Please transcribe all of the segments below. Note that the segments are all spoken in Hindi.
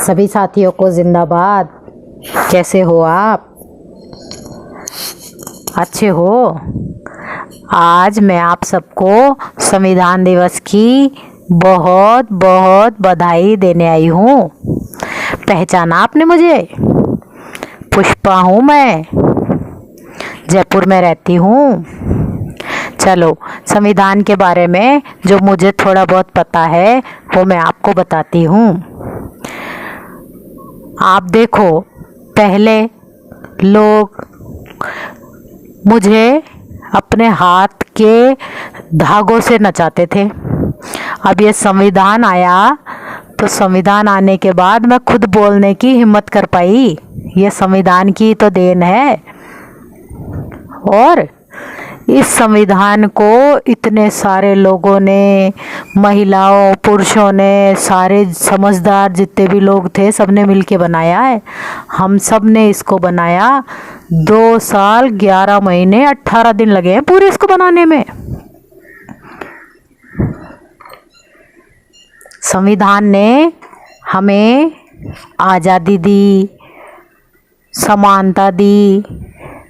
सभी साथियों को जिंदाबाद। कैसे हो आप? अच्छे हो? आज मैं आप सबको संविधान दिवस की बहुत बहुत बधाई देने आई हूँ। पहचाना आपने मुझे? पुष्पा हूँ मैं, जयपुर में रहती हूँ। चलो, संविधान के बारे में जो मुझे थोड़ा बहुत पता है वो मैं आपको बताती हूँ। आप देखो, पहले लोग मुझे अपने हाथ के धागों से नचाते थे। अब ये संविधान आया तो संविधान आने के बाद मैं खुद बोलने की हिम्मत कर पाई। ये संविधान की तो देन है। और इस संविधान को इतने सारे लोगों ने, महिलाओं, पुरुषों ने, सारे समझदार जितने भी लोग थे, सबने मिलके बनाया है। हम सब ने इसको बनाया। 2 साल 11 महीने 18 दिन लगे हैं पूरे इसको बनाने में। संविधान ने हमें आज़ादी दी, समानता दी,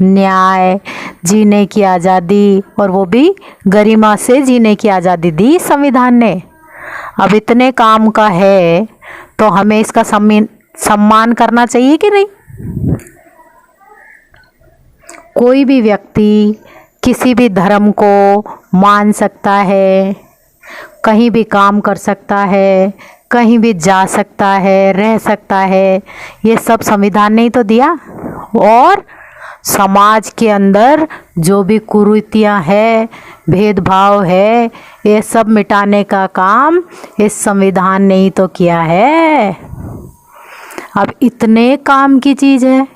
न्याय, जीने की आज़ादी, और वो भी गरिमा से जीने की आज़ादी दी संविधान ने। अब इतने काम का है तो हमें इसका सम्मान करना चाहिए कि नहीं? कोई भी व्यक्ति किसी भी धर्म को मान सकता है, कहीं भी काम कर सकता है, कहीं भी जा सकता है, रह सकता है। ये सब संविधान ने ही तो दिया। और समाज के अंदर जो भी कुरीतियाँ है, भेदभाव है, ये सब मिटाने का काम इस संविधान ने ही तो किया है। अब इतने काम की चीज़ है।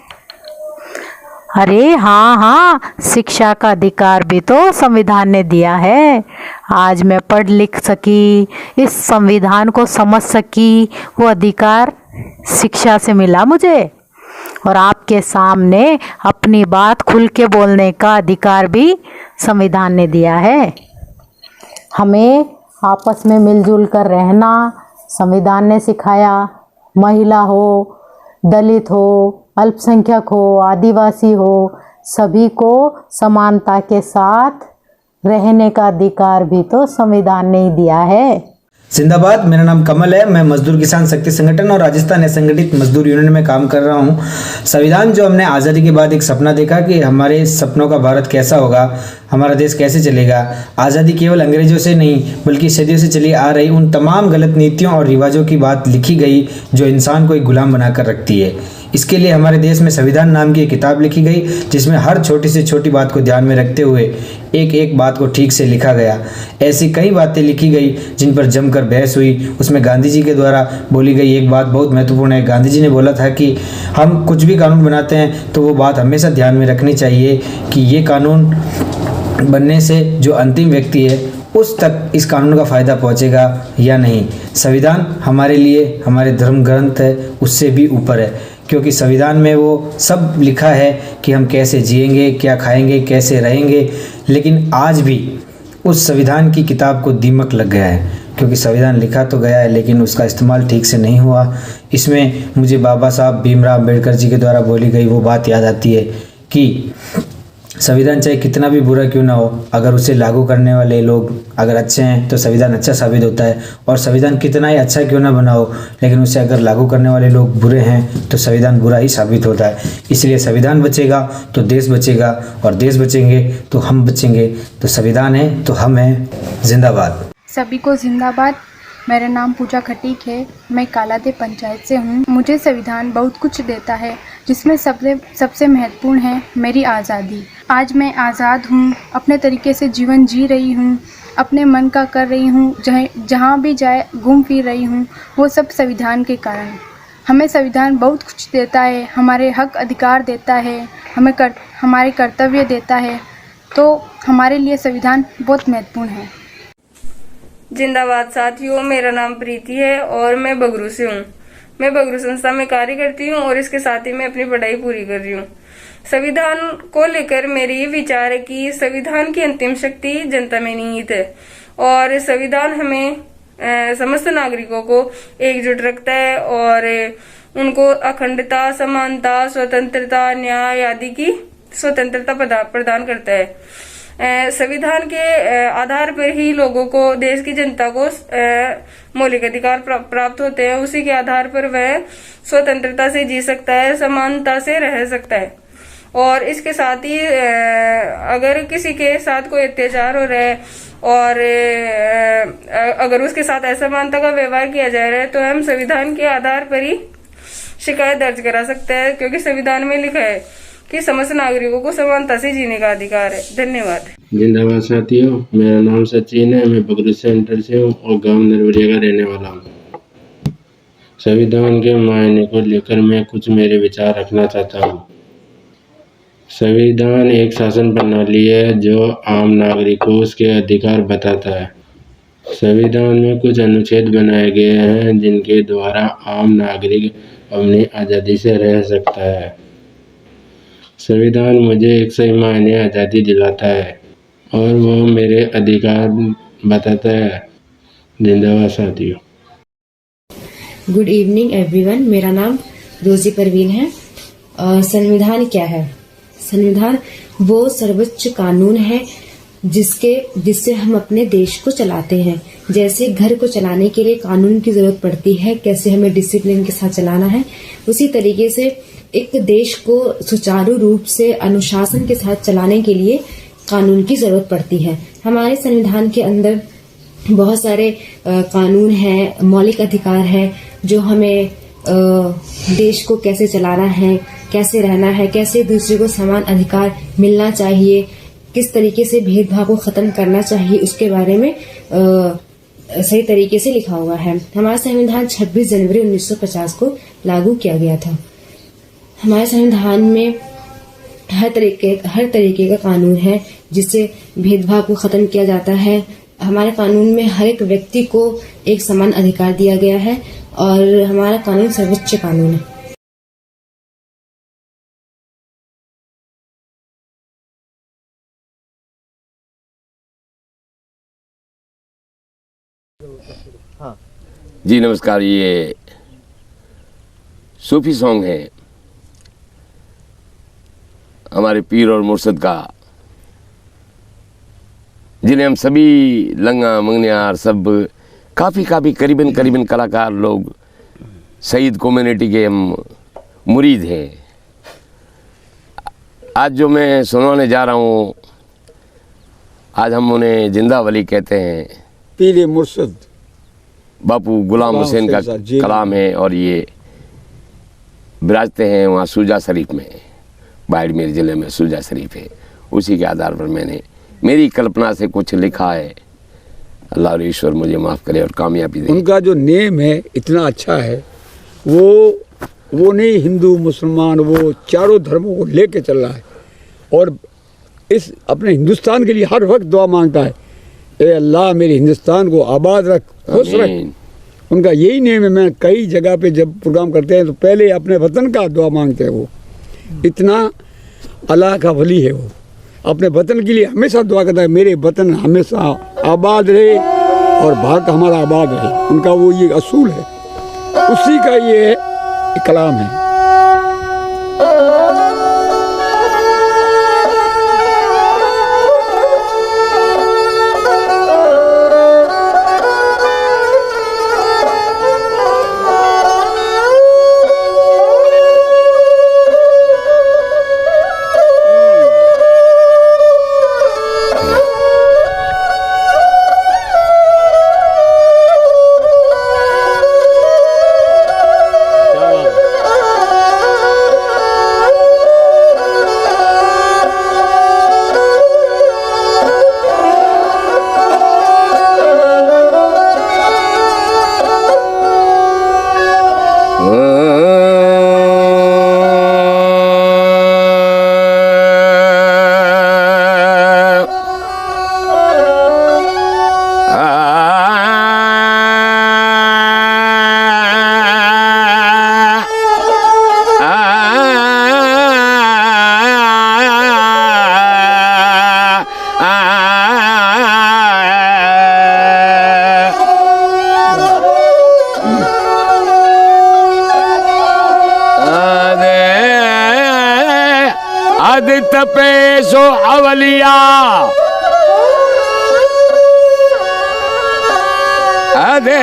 अरे हाँ, शिक्षा का अधिकार भी तो संविधान ने दिया है। आज मैं पढ़ लिख सकी, इस संविधान को समझ सकी, वो अधिकार शिक्षा से मिला मुझे। और आपके सामने अपनी बात खुल के बोलने का अधिकार भी संविधान ने दिया है। हमें आपस में मिलजुल कर रहना संविधान ने सिखाया। महिला हो, दलित हो, अल्पसंख्यक हो, आदिवासी हो, सभी को समानता के साथ रहने का अधिकार भी तो संविधान ने ही दिया है। जिंदाबाद। मेरा नाम कमल है। मैं मजदूर किसान शक्ति संगठन और राजस्थान असंगठित मजदूर यूनियन में काम कर रहा हूं। संविधान जो हमने आज़ादी के बाद एक सपना देखा कि हमारे सपनों का भारत कैसा होगा, हमारा देश कैसे चलेगा। आज़ादी केवल अंग्रेजों से नहीं बल्कि सदियों से चली आ रही उन तमाम गलत नीतियों और रिवाजों की बात लिखी गई जो इंसान को एक गुलाम बनाकर रखती है। इसके लिए हमारे देश में संविधान नाम की एक किताब लिखी गई जिसमें हर छोटी से छोटी बात को ध्यान में रखते हुए एक एक बात को ठीक से लिखा गया। ऐसी कई बातें लिखी गई जिन पर जमकर बहस हुई। उसमें गांधी जी के द्वारा बोली गई एक बात बहुत महत्वपूर्ण है। गांधी जी ने बोला था कि हम कुछ भी कानून बनाते हैं तो वो बात हमेशा ध्यान में रखनी चाहिए कि ये कानून बनने से जो अंतिम व्यक्ति है उस तक इस कानून का फ़ायदा पहुंचेगा या नहीं। संविधान हमारे लिए हमारे धर्म ग्रंथ है उससे भी ऊपर है, क्योंकि संविधान में वो सब लिखा है कि हम कैसे जिएंगे, क्या खाएंगे, कैसे रहेंगे। लेकिन आज भी उस संविधान की किताब को दीमक लग गया है, क्योंकि संविधान लिखा तो गया है लेकिन उसका इस्तेमाल ठीक से नहीं हुआ। इसमें मुझे बाबा साहब भीमराव अम्बेडकर जी के द्वारा बोली गई वो बात याद आती है कि संविधान चाहे कितना भी बुरा क्यों ना हो, अगर उसे लागू करने वाले लोग अगर अच्छे हैं तो संविधान अच्छा साबित होता है। और संविधान कितना ही अच्छा क्यों ना बना हो, लेकिन उसे अगर लागू करने वाले लोग बुरे हैं तो संविधान बुरा ही साबित होता है। इसलिए संविधान बचेगा तो देश बचेगा, और देश बचेंगे तो हम बचेंगे। तो संविधान है तो हम हैं। जिंदाबाद। सभी को जिंदाबाद। मेरा नाम पूजा खटीक है। मैं कालादे पंचायत से हूँ। मुझे संविधान बहुत कुछ देता है, जिसमें सबसे महत्वपूर्ण है मेरी आज़ादी। आज मैं आज़ाद हूँ, अपने तरीके से जीवन जी रही हूँ, अपने मन का कर रही हूँ, जहाँ भी जाए घूम फिर रही हूँ। वो सब संविधान के कारण। हमें संविधान बहुत कुछ देता है, हमारे हक अधिकार देता है, हमारे कर्तव्य देता है। तो हमारे लिए संविधान बहुत महत्वपूर्ण है। जिंदाबाद साथियों। मेरा नाम प्रीति है और मैं बगरू से हूँ। मैं बगरू संस्था में कार्य करती हूँ और इसके साथ ही मैं अपनी पढ़ाई पूरी कर रही हूँ। संविधान को लेकर मेरे ये विचार है कि संविधान की अंतिम शक्ति जनता में निहित है और संविधान हमें समस्त नागरिकों को एकजुट रखता है और उनको अखंडता, समानता, स्वतंत्रता, न्याय आदि की स्वतंत्रता प्रदान करता है। संविधान के आधार पर ही लोगों को, देश की जनता को मौलिक अधिकार प्राप्त होते हैं। उसी के आधार पर वह स्वतंत्रता से जी सकता है, समानता से रह सकता है। और इसके साथ ही अगर किसी के साथ कोई अत्याचार हो रहा है और अगर उसके साथ असमानता का व्यवहार किया जा रहा है तो हम संविधान के आधार पर ही शिकायत दर्ज करा सकते हैं, क्योंकि संविधान में लिखा है कि समस्त नागरिकों को समानता से जीने का अधिकार है। धन्यवाद। जिंदाबाद साथियों, मेरा नाम सचिन है, मैं बगरू सेंटर से हूँ और गांव नरवरिया का रहने वाला हूँ। संविधान के मायने को लेकर मैं कुछ मेरे विचार रखना चाहता हूँ। संविधान एक शासन प्रणाली है जो आम नागरिक को उसके अधिकार बताता है। संविधान में कुछ अनुच्छेद बनाए गए हैं जिनके द्वारा आम नागरिक अपनी आज़ादी से रह सकता है। संविधान मुझे एक सही मायने आज़ादी दिलाता है और वो मेरे अधिकार बताता है। जिंदाबाद साथियों। गुड इवनिंग एवरीवन, मेरा नाम रोजी परवीन है। संविधान क्या है? संविधान वो सर्वोच्च कानून है जिससे हम अपने देश को चलाते हैं। जैसे घर को चलाने के लिए कानून की जरूरत पड़ती है, कैसे हमें डिसिप्लिन के साथ चलाना है, उसी तरीके से एक देश को सुचारू रूप से अनुशासन के साथ चलाने के लिए कानून की जरूरत पड़ती है। हमारे संविधान के अंदर बहुत सारे कानून हैं, मौलिक अधिकार है जो हमें देश को कैसे चलाना है, कैसे रहना है, कैसे दूसरे को समान अधिकार मिलना चाहिए, किस तरीके से भेदभाव को खत्म करना चाहिए, उसके बारे में सही तरीके से लिखा हुआ है। हमारा संविधान 26 जनवरी 1950 को लागू किया गया था। हमारे संविधान में हर तरीके का कानून है जिससे भेदभाव को खत्म किया जाता है। हमारे कानून में हर एक व्यक्ति को एक समान अधिकार दिया गया है और हमारा कानून सर्वोच्च कानून है। जी नमस्कार। ये सूफी सॉन्ग है हमारे पीर और मुर्शद का, जिन्हें हम सभी लंगा मंगनियार सब काफ़ी करीबन कलाकार लोग सईद कम्युनिटी के हम मुरीद हैं। आज जो मैं सुनाने जा रहा हूँ, आज हम उन्हें जिंदा वली कहते हैं। पीर मुर्शद बापू गुलाम हुसैन का कलाम है और ये विराजते हैं वहाँ सुजा शरीफ में, बाड़मेर ज़िले में सुजा शरीफ है। उसी के आधार पर मैंने मेरी कल्पना से कुछ लिखा है। अल्लाह और ईश्वर मुझे माफ़ करे और कामयाबी दे। उनका जो नेम है इतना अच्छा है, वो नहीं हिंदू मुसलमान, वो चारों धर्मों को लेके चल रहा है और इस अपने हिंदुस्तान के लिए हर वक्त दुआ मांगता है, ए अल्लाह मेरे हिंदुस्तान को आबाद रख, खुश रख। उनका यही नेम है। मैं कई जगह पे जब प्रोग्राम करते हैं तो पहले अपने वतन का दुआ मांगते हैं। वो इतना अल्लाह का वली है। वो अपने वतन के लिए हमेशा दुआ करता है, मेरे वतन हमेशा आबाद रहे और भारत हमारा आबाद रहे। उनका वो ये असूल है, उसी का ये कलाम है। अद तपे सो अवलिया अदे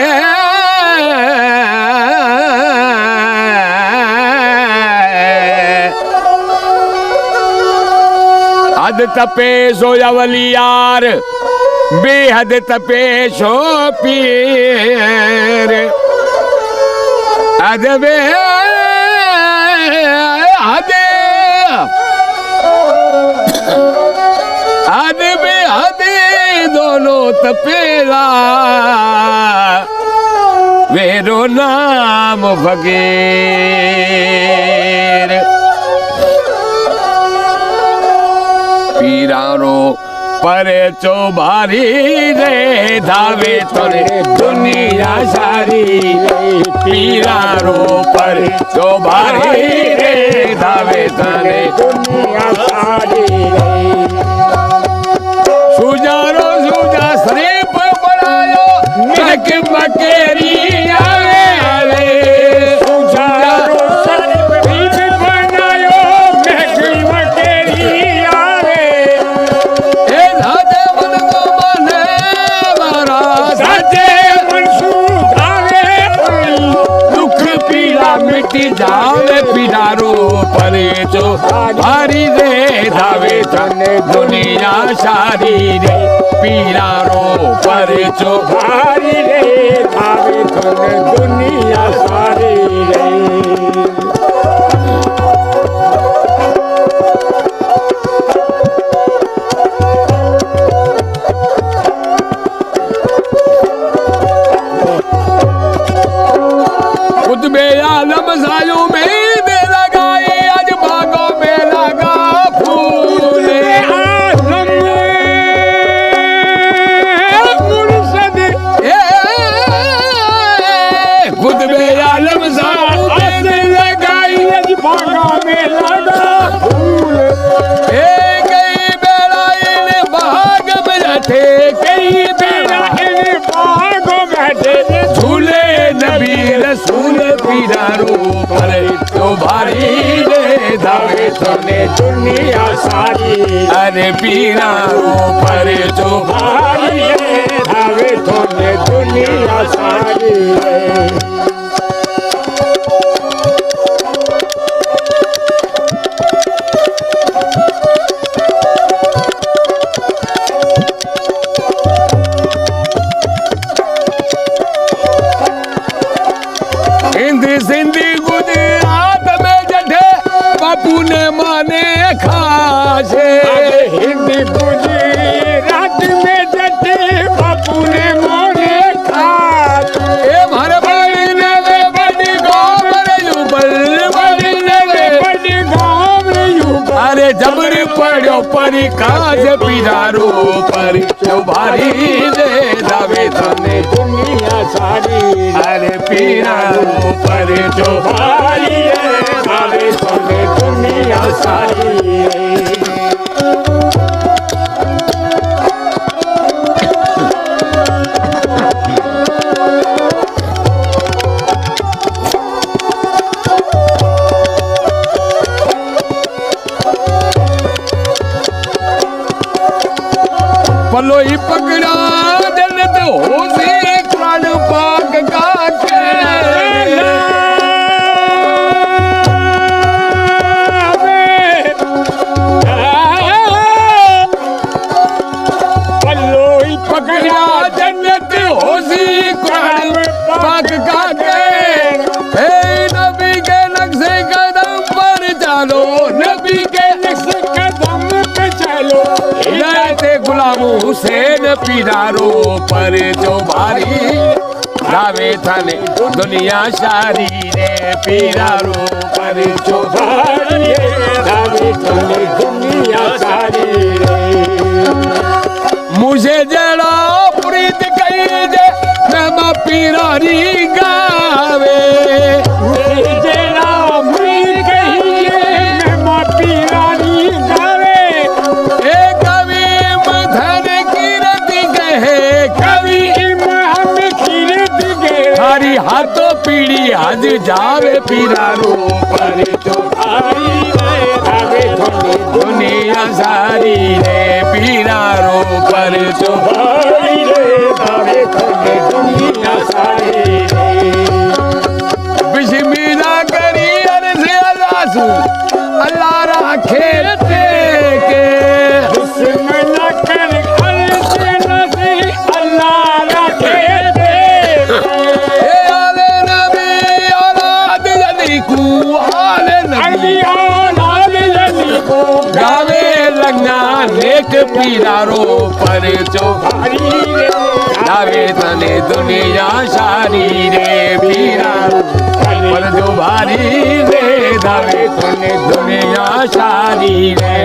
अद तपे सो अवलियार बेहद तपे सो पीर अद बे अदे अदे बे अदे दोनों तपेला वेरो नाम फकीर पीरारो परे चौबारी रे धावे तोरे दुनिया सारी रे पीरारो परे चौबारी रे धावे तोरे दुनिया सारी रे सुजारो सुजा शरीफ बनायो चक मकेरी आवे रे सुजारो शरीफ बनायो चक मकेरी आवे ए राजे मन को मने मारा साजे मन सुधावे दुख पीड़ा मिटी जावे पीड़ारो परे जो भारी रे धावे तने दुनिया सारी रे पीड़ारो परे जो भारी रे धावे तने दुनिया सारी रे कुतबे आलम सायों में दे लगाए आज बागों में लगा फूल आलम मुर्शद कुतबे आलम सायों में दे लगाई आज बागों में लगा फूल कई बेड़ा इन बाग में बैठे कई बेड़ा इन बाग में बैठे झूले नबी रसूल पीरारो परे तो भारी रे धावे तने दुनिया सारी अरे पीरारो परे तो भारी रे धावे तने दुनिया सारी सिंधी गुजरात में जठे बापू ने माने खासे हिंदी गुजरात में जठे बापू ने माने खासे ए मारे भाई ने बड़ी गांव रे यूबर बड़ी ने बड़ी गांव रे यूबर अरे जबर पड़ो परी काज पीरारो परी चौबारी रे दावे तने दुनिया सारी अरे पीरारो परे चौबारी रे दावे तने दुनिया सारी पलो ही पकड़ा दिल तो हो से प्राण पाक का पलो ही पकड़ा जन्नत हो सी प्राण पाक का नबी के नक्शे कदम पर चलो नबी के नक्शे कदम पे चलो गुलाम हुसैन पीरारो पर जो भारी धावे थाने दुनिया सारी रे पीरारो पर जो भारी धावे थाने दुनिया सारी रे मुझे जड़ा प्रीत कही जे मैं पीरारी गावे मुझे जड़ा प्रीत कही मैं पीरारी गावे हाथों पीड़ी आज जावे पीरारो पर चौधारी रे धावे थोड़ी दुनिया सारी रे पीरारो पर चौधारी रे धावे थोड़ी दुनिया सारी रे बिस्मिल्लाह करी अर्ज़ अल्लाह अल्लाह राखे के बिस्मिल्लाह करी अर्ज़ अल्लाह राखे गावे लगना नेक पीरारो पर चौधारी रे गावे तने दुनिया सारी रे पीरारो पर चौधारी रे गावे तने दुनिया सारी रे।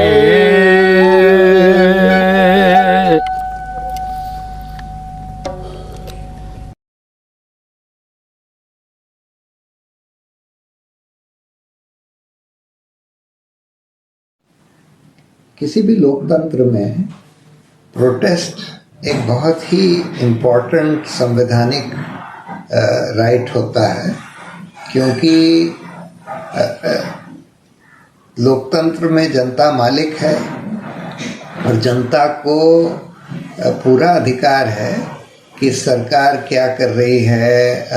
किसी भी लोकतंत्र में प्रोटेस्ट एक बहुत ही इम्पोर्टेंट संवैधानिक राइट होता है, क्योंकि लोकतंत्र में जनता मालिक है और जनता को पूरा अधिकार है कि सरकार क्या कर रही है,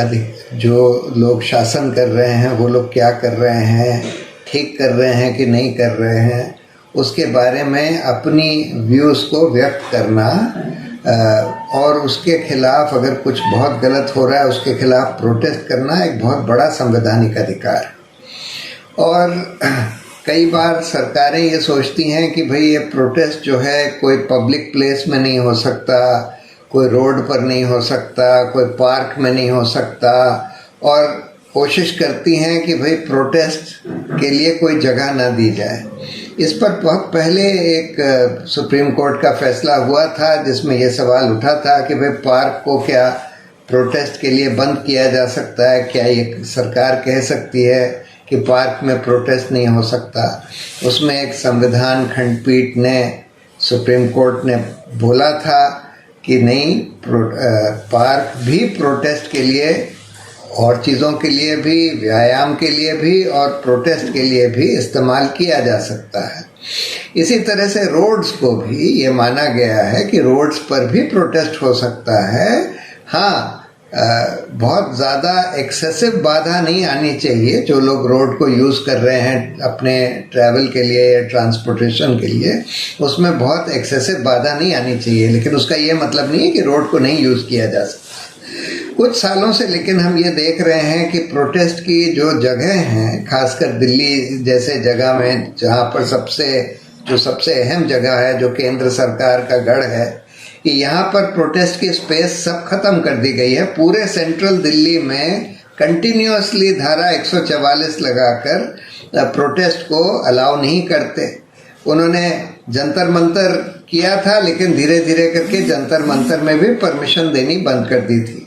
जो लोग शासन कर रहे हैं वो लोग क्या कर रहे हैं, ठीक कर रहे हैं कि नहीं कर रहे हैं, उसके बारे में अपनी व्यूज़ को व्यक्त करना और उसके खिलाफ अगर कुछ बहुत गलत हो रहा है उसके खिलाफ प्रोटेस्ट करना एक बहुत बड़ा संवैधानिक अधिकार है। और कई बार सरकारें ये सोचती हैं कि भाई ये प्रोटेस्ट जो है कोई पब्लिक प्लेस में नहीं हो सकता, कोई रोड पर नहीं हो सकता, कोई पार्क में नहीं हो सकता, और कोशिश करती हैं कि भाई प्रोटेस्ट के लिए कोई जगह ना दी जाए। इस पर बहुत पहले एक सुप्रीम कोर्ट का फैसला हुआ था जिसमें यह सवाल उठा था कि भाई पार्क को क्या प्रोटेस्ट के लिए बंद किया जा सकता है, क्या ये सरकार कह सकती है कि पार्क में प्रोटेस्ट नहीं हो सकता। उसमें एक संविधान खंडपीठ ने, सुप्रीम कोर्ट ने बोला था कि नहीं, पार्क भी प्रोटेस्ट के लिए और चीज़ों के लिए भी, व्यायाम के लिए भी और प्रोटेस्ट के लिए भी इस्तेमाल किया जा सकता है। इसी तरह से रोड्स को भी ये माना गया है कि रोड्स पर भी प्रोटेस्ट हो सकता है। हाँ, बहुत ज़्यादा एक्सेसिव बाधा नहीं आनी चाहिए। जो लोग रोड को यूज़ कर रहे हैं अपने ट्रैवल के लिए या ट्रांसपोर्टेशन के लिए, उसमें बहुत एक्सेसिव बाधा नहीं आनी चाहिए, लेकिन उसका ये मतलब नहीं है कि रोड को नहीं यूज़ किया जा सकता। कुछ सालों से लेकिन हम ये देख रहे हैं कि प्रोटेस्ट की जो जगह हैं, खासकर दिल्ली जैसे जगह में जहाँ पर सबसे अहम जगह है, जो केंद्र सरकार का गढ़ है, कि यहाँ पर प्रोटेस्ट की स्पेस सब खत्म कर दी गई है। पूरे सेंट्रल दिल्ली में कंटिन्यूअसली धारा 144 लगाकर प्रोटेस्ट को अलाउ नहीं करते। उन्होंने जंतर मंतर किया था, लेकिन धीरे धीरे करके जंतर मंतर में भी परमिशन देनी बंद कर दी थी।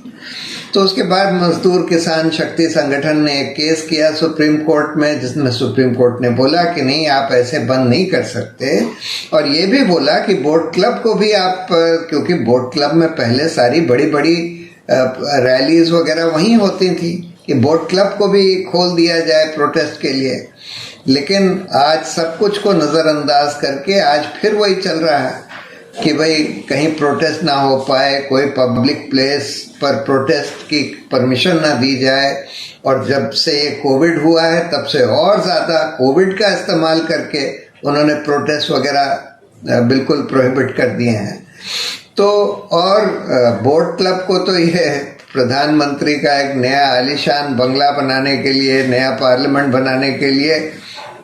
तो उसके बाद मजदूर किसान शक्ति संगठन ने एक केस किया सुप्रीम कोर्ट में, जिसमें सुप्रीम कोर्ट ने बोला कि नहीं, आप ऐसे बंद नहीं कर सकते। और ये भी बोला कि बोट क्लब को भी आप, क्योंकि बोट क्लब में पहले सारी बड़ी बड़ी रैलीज वगैरह वहीं होती थी, कि बोट क्लब को भी खोल दिया जाए प्रोटेस्ट के लिए। लेकिन आज सब कुछ को नज़रअंदाज करके आज फिर वही चल रहा है कि भाई कहीं प्रोटेस्ट ना हो पाए, कोई पब्लिक प्लेस पर प्रोटेस्ट की परमिशन ना दी जाए। और जब से ये कोविड हुआ है तब से और ज़्यादा कोविड का इस्तेमाल करके उन्होंने प्रोटेस्ट वगैरह बिल्कुल प्रोहिबिट कर दिए हैं। तो और बोट क्लब को तो ये प्रधानमंत्री का एक नया आलीशान बंगला बनाने के लिए, नया पार्लियामेंट बनाने के लिए,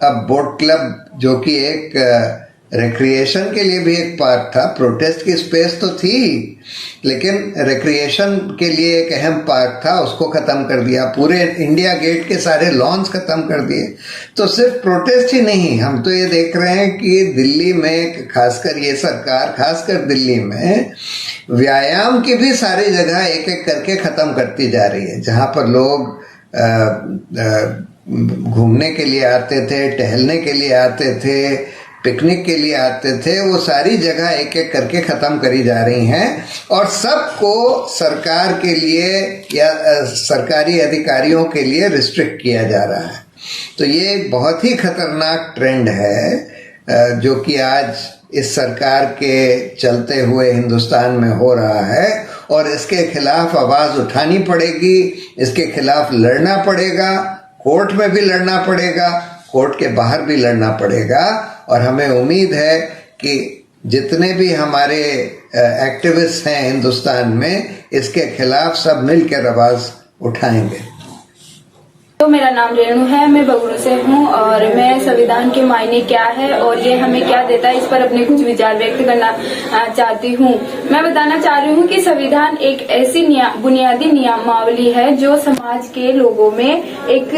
अब बोट क्लब जो कि एक रिक्रिएशन के लिए भी एक पार्क था, प्रोटेस्ट की स्पेस तो थी, लेकिन रिक्रिएशन के लिए एक अहम पार्क था, उसको ख़त्म कर दिया। पूरे इंडिया गेट के सारे लॉन्स ख़त्म कर दिए। तो सिर्फ प्रोटेस्ट ही नहीं, हम तो ये देख रहे हैं कि दिल्ली में, खासकर ये सरकार, खासकर दिल्ली में व्यायाम की भी सारी जगह एक एक करके ख़त्म करती जा रही है। जहाँ पर लोग घूमने के लिए आते थे, टहलने के लिए आते थे, पिकनिक के लिए आते थे, वो सारी जगह एक एक करके ख़त्म करी जा रही हैं और सबको सरकार के लिए या सरकारी अधिकारियों के लिए रिस्ट्रिक्ट किया जा रहा है। तो ये एक बहुत ही खतरनाक ट्रेंड है जो कि आज इस सरकार के चलते हुए हिंदुस्तान में हो रहा है और इसके खिलाफ आवाज़ उठानी पड़ेगी, इसके खिलाफ लड़ना पड़ेगा, कोर्ट में भी लड़ना पड़ेगा, कोर्ट के बाहर भी लड़ना पड़ेगा। और हमें उम्मीद है कि जितने भी हमारे एक्टिविस्ट हैं हिंदुस्तान में, इसके खिलाफ सब मिलकर आवाज़ उठाएंगे। तो मेरा नाम रेणु है, मैं बगरू से हूँ और मैं संविधान के मायने क्या है और ये हमें क्या देता है इस पर अपने कुछ विचार व्यक्त करना चाहती हूँ। मैं बताना चाह रही हूँ कि संविधान एक ऐसी बुनियादी नियमावली है जो समाज के लोगों में एक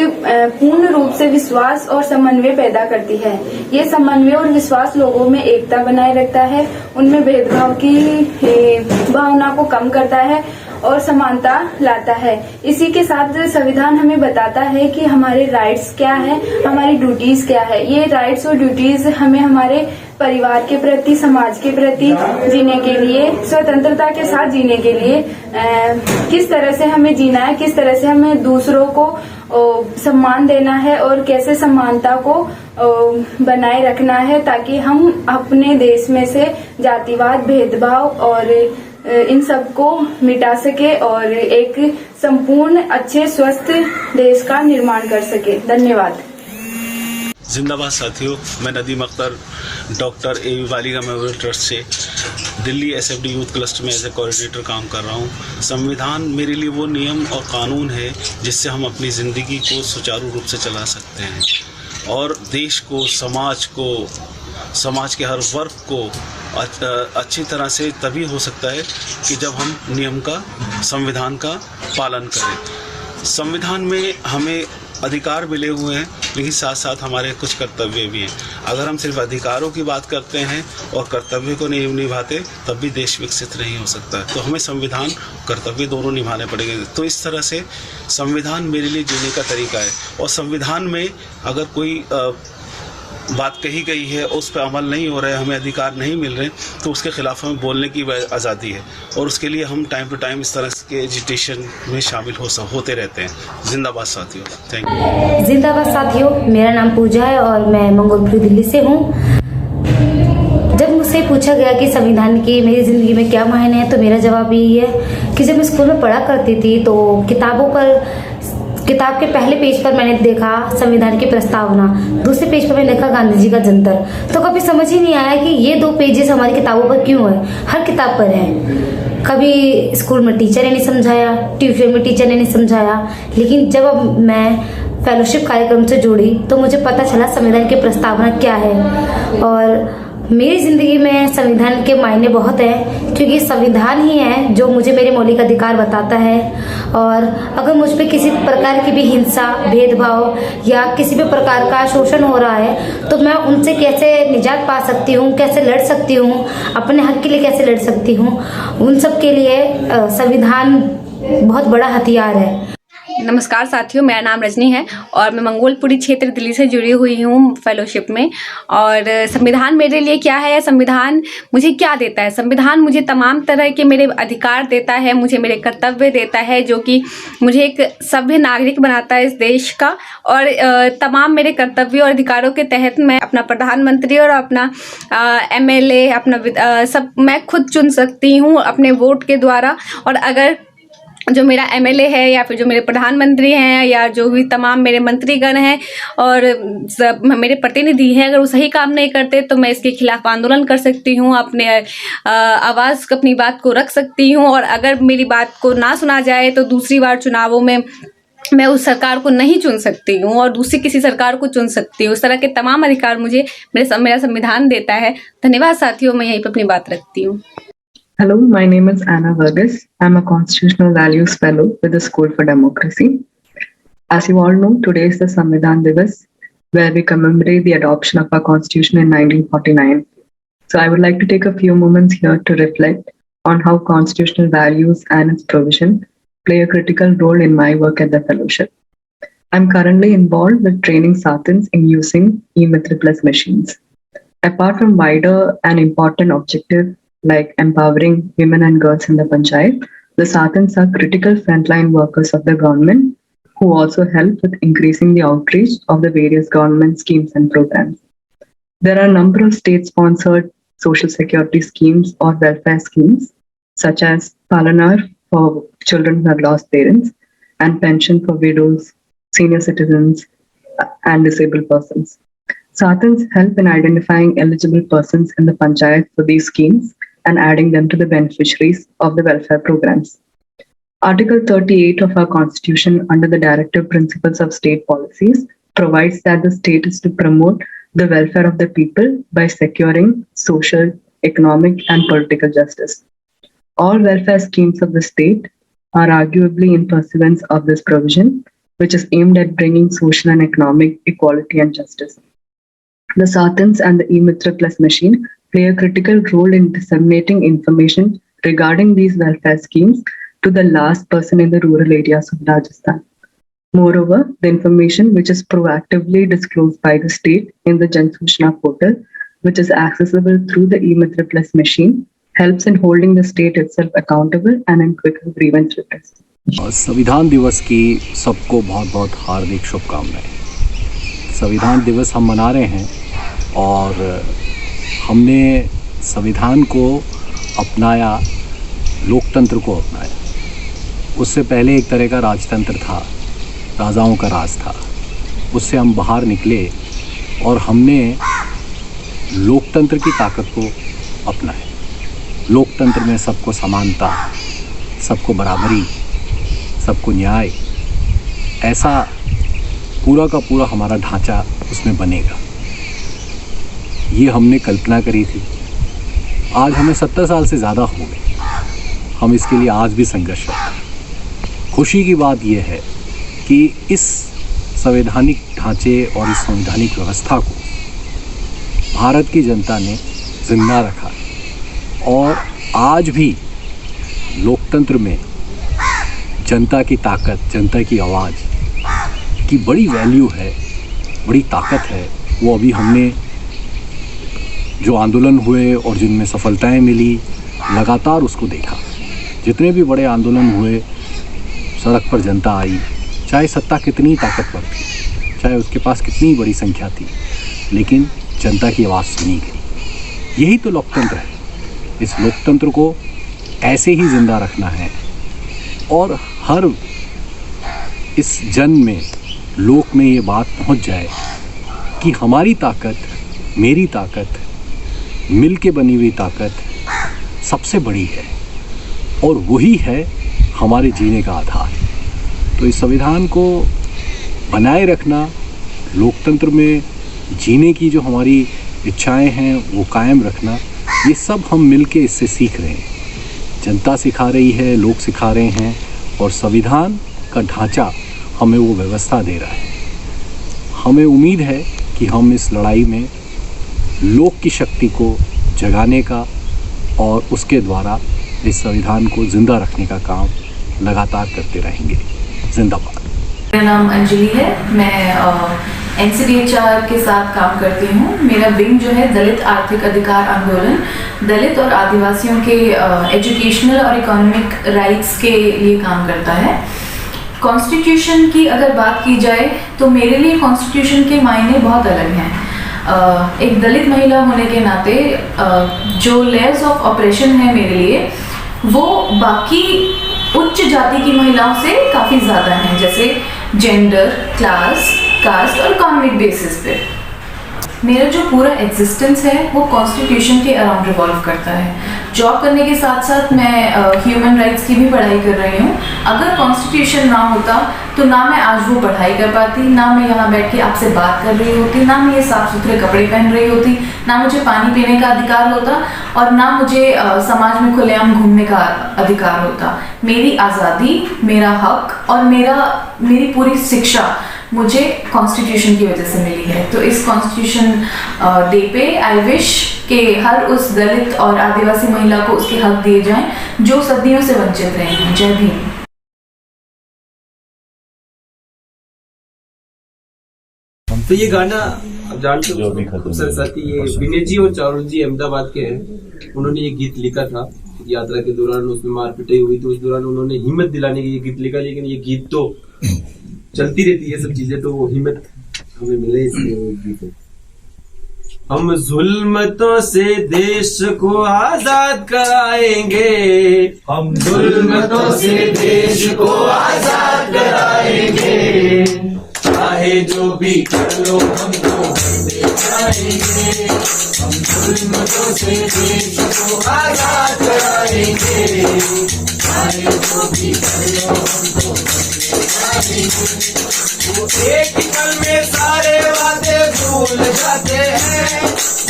पूर्ण रूप से विश्वास और समन्वय पैदा करती है। ये समन्वय और विश्वास लोगों में एकता बनाए रखता है, उनमें भेदभाव की भावना को कम करता है और समानता लाता है। इसी के साथ संविधान हमें बताता है कि हमारे राइट्स क्या है, हमारी ड्यूटीज क्या है। ये राइट्स और ड्यूटीज हमें हमारे परिवार के प्रति, समाज के प्रति जीने के लिए, स्वतंत्रता के साथ जीने के लिए किस तरह से हमें जीना है, किस तरह से हमें दूसरों को सम्मान देना है और कैसे समानता को बनाए रखना है ताकि हम अपने देश में से जातिवाद, भेदभाव और इन सब को मिटा सके और एक संपूर्ण अच्छे स्वस्थ देश का निर्माण कर सके। धन्यवाद। जिंदाबाद साथियों, मैं नदीम अख्तर डॉक्टर ए बालिका मेमोरियल ट्रस्ट से दिल्ली एसएफडी यूथ क्लस्टर में एज ए कोऑर्डिनेटर काम कर रहा हूँ। संविधान मेरे लिए वो नियम और कानून है जिससे हम अपनी ज़िंदगी को सुचारू रूप से चला सकते हैं और देश को, समाज के हर वर्ग को अच्छी तरह से तभी हो सकता है कि जब हम नियम का, संविधान का पालन करें। संविधान में हमें अधिकार मिले हुए हैं लेकिन साथ साथ हमारे कुछ कर्तव्य भी हैं। अगर हम सिर्फ अधिकारों की बात करते हैं और कर्तव्य को नहीं निभाते तब भी देश विकसित नहीं हो सकता है। तो हमें संविधान, कर्तव्य दोनों निभाने पड़ेंगे। तो इस तरह से संविधान मेरे लिए जीने का तरीका है और संविधान में अगर कोई बात कही गई है उस पर अमल नहीं हो रहा है, हमें अधिकार नहीं मिल रहे, तो उसके खिलाफ हमें बोलने की आज़ादी है और उसके लिए हम टाइम टू टाइम इस तरह के एजिटेशन में शामिल होते रहते हैं। जिंदाबाद साथियों। Thank you. जिंदाबाद साथियों, मेरा नाम पूजा है और मैं मंगोलपुरी दिल्ली से हूँ। जब मुझसे पूछा गया कि संविधान की मेरी ज़िंदगी में क्या मायने है तो मेरा जवाब यही है कि जब मैं स्कूल में पढ़ा करती थी तो किताब के पहले पेज पर मैंने देखा संविधान की प्रस्तावना, दूसरे पेज पर मैंने देखा गांधी जी का जंतर। तो कभी समझ ही नहीं आया कि ये दो पेजेस हमारी किताबों पर क्यों है, हर किताब पर है। कभी स्कूल में टीचर ने नहीं समझाया, ट्यूशन में टीचर ने नहीं समझाया, लेकिन जब अब मैं फेलोशिप कार्यक्रम से जुड़ी तो मुझे पता चला संविधान की प्रस्तावना क्या है। और मेरी ज़िंदगी में संविधान के मायने बहुत हैं क्योंकि संविधान ही है जो मुझे मेरे मौलिक अधिकार बताता है। और अगर मुझ पे किसी प्रकार की भी हिंसा, भेदभाव या किसी भी प्रकार का शोषण हो रहा है तो मैं उनसे कैसे निजात पा सकती हूँ, कैसे लड़ सकती हूँ, अपने हक के लिए कैसे लड़ सकती हूँ, उन सब के लिए संविधान बहुत बड़ा हथियार है। नमस्कार साथियों, मेरा नाम रजनी है और मैं मंगोलपुरी क्षेत्र दिल्ली से जुड़ी हुई हूँ फेलोशिप में। और संविधान मेरे लिए क्या है, संविधान मुझे क्या देता है? संविधान मुझे तमाम तरह के मेरे अधिकार देता है, मुझे मेरे कर्तव्य देता है जो कि मुझे एक सभ्य नागरिक बनाता है इस देश का। और तमाम मेरे कर्तव्यों और अधिकारों के तहत मैं अपना प्रधानमंत्री और अपना MLA अपना सब मैं खुद चुन सकती हूँ अपने वोट के द्वारा। और अगर जो मेरा MLA है या फिर जो मेरे प्रधानमंत्री हैं या जो भी तमाम मेरे मंत्रीगण हैं और मेरे प्रतिनिधि हैं, अगर वो सही काम नहीं करते तो मैं इसके खिलाफ आंदोलन कर सकती हूँ, अपने आवाज़ अपनी बात को रख सकती हूँ। और अगर मेरी बात को ना सुना जाए तो दूसरी बार चुनावों में मैं उस सरकार को नहीं चुन सकती हूँ और दूसरी किसी सरकार को चुन सकती हूँ। उस तरह के तमाम अधिकार मुझे मेरा संविधान देता है। धन्यवाद साथियों, मैं यहीं पर अपनी बात रखती हूँ। Hello, my name is Anna Vargas. I'm a Constitutional Values Fellow with the School for Democracy. As you all know, today is the Samvidhan Divas, where we commemorate the adoption of our Constitution in 1949. So I would like to take a few moments here to reflect on how constitutional values and its provision play a critical role in my work at the Fellowship. I'm currently involved with training Satins in using e-Mitra Plus machines. Apart from wider and important objective like empowering women and girls in the panchayat, the Satans are critical frontline workers of the government who also help with increasing the outreach of the various government schemes and programs. There are a number of state-sponsored social security schemes or welfare schemes, such as Palanar for children who have lost parents and pension for widows, senior citizens, and disabled persons. Satans help in identifying eligible persons in the panchayat for these schemes and adding them to the beneficiaries of the welfare programs. Article 38 of our Constitution under the Directive Principles of State Policies provides that the state is to promote the welfare of the people by securing social, economic, and political justice. All welfare schemes of the state are arguably in pursuance of this provision, which is aimed at bringing social and economic equality and justice. The Satans and the e-Mitra Plus machine play a critical role in disseminating information regarding these welfare schemes to the last person in the rural areas of Rajasthan. Moreover, the information which is proactively disclosed by the state in the Jan Suchna portal, which is accessible through the e-Mitra Plus machine, helps in holding the state itself accountable and in quicker grievance redress. संविधान दिवस की सबको बहुत बहुत हार्दिक शुभकामनाएं। संविधान दिवस हम मना रहे हैं और हमने संविधान को अपनाया, लोकतंत्र को अपनाया। उससे पहले एक तरह का राजतंत्र था, राजाओं का राज था। उससे हम बाहर निकले और हमने लोकतंत्र की ताकत को अपनाया। लोकतंत्र में सबको समानता, सबको बराबरी, सबको न्याय, ऐसा पूरा का पूरा हमारा ढांचा उसमें बनेगा। ये हमने कल्पना करी थी। आज हमें 70 साल से ज़्यादा हो गए, हम इसके लिए आज भी संघर्ष करते हैं। खुशी की बात यह है कि इस संवैधानिक ढांचे और इस संवैधानिक व्यवस्था को भारत की जनता ने जिंदा रखा और आज भी लोकतंत्र में जनता की ताकत, जनता की आवाज़ की बड़ी वैल्यू है, बड़ी ताकत है। वो अभी हमने जो आंदोलन हुए और जिनमें सफलताएं मिली, लगातार उसको देखा। जितने भी बड़े आंदोलन हुए, सड़क पर जनता आई, चाहे सत्ता कितनी ताकतवर थी, चाहे उसके पास कितनी बड़ी संख्या थी, लेकिन जनता की आवाज़ सुनी गई। यही तो लोकतंत्र है। इस लोकतंत्र को ऐसे ही जिंदा रखना है और हर इस जन में, लोक में ये बात पहुंच जाए कि हमारी ताकत, मेरी ताकत, मिल के बनी हुई ताकत सबसे बड़ी है और वही है हमारे जीने का आधार। तो इस संविधान को बनाए रखना, लोकतंत्र में जीने की जो हमारी इच्छाएं हैं वो कायम रखना, ये सब हम मिल के इससे सीख रहे हैं। जनता सिखा रही है, लोग सिखा रहे हैं और संविधान का ढांचा हमें वो व्यवस्था दे रहा है। हमें उम्मीद है कि हम इस लड़ाई में लोक की शक्ति को जगाने का और उसके द्वारा इस संविधान को जिंदा रखने का काम लगातार करते रहेंगे। जिंदाबाद। मेरा नाम अंजलि है, मैं NCDHR के साथ काम करती हूँ। मेरा विंग जो है दलित आर्थिक अधिकार आंदोलन, दलित और आदिवासियों के एजुकेशनल और इकोनॉमिक राइट्स के लिए काम करता है। कॉन्स्टिट्यूशन की अगर बात की जाए तो मेरे लिए कॉन्स्टिट्यूशन के मायने बहुत अलग हैं। एक दलित महिला होने के नाते जो लेयर्स ऑफ ऑपरेशन है मेरे लिए, वो बाकी उच्च जाति की महिलाओं से काफ़ी ज़्यादा हैं, जैसे जेंडर, क्लास, कास्ट और इकोनॉमिक बेसिस पे। मेरा जो पूरा एग्जिस्टेंस है वो कॉन्स्टिट्यूशन के अराउंड रिवॉल्व करता है। जॉब करने के साथ साथ मैं ह्यूमन राइट्स की भी पढ़ाई कर रही हूँ। अगर कॉन्स्टिट्यूशन ना होता तो ना मैं आज वो पढ़ाई कर पाती, ना मैं यहाँ बैठ के आपसे बात कर रही होती, ना मैं ये साफ सुथरे कपड़े पहन रही होती, ना मुझे पानी पीने का अधिकार होता और ना मुझे समाज में खुलेआम घूमने का अधिकार होता। मेरी आज़ादी, मेरा हक और मेरी पूरी शिक्षा मुझे कॉन्स्टिट्यूशन की वजह से मिली है। तो इस कॉन्स्टिट्यूशन डे पे आई विश कि हर उस दलित और आदिवासी महिला को उसके हक दिए जाएं जो सदियों से वंचित रहे हैं। जय भीम। तो ये गाना आप जानते हो खूबसूरत साथी, ये विनय जी और चारुल जी अहमदाबाद के हैं। उन्होंने ये गीत लिखा था यात्रा के दौरान, उसमें मारपीटाई हुई तो उस दौरान उन्होंने हिम्मत दिलाने के ये गीत लिखा। लेकिन ये गीत तो चलती रहती है सब चीजें, तो वो हिम्मत हमें मिले इसलिए वो गीत। हम जुल्मतों से देश को आजाद कराएंगे, हम जुल्मतों से देश को आजाद कराएंगे, चाहे जो भी कर लो हमको करते जाएंगे। हम जुल्मतों से देश को आजाद कराएंगे, चाहे जो भी कर लो हमको करते जाएंगे। वो एक पल में सारे वादे भूल जाते हैं,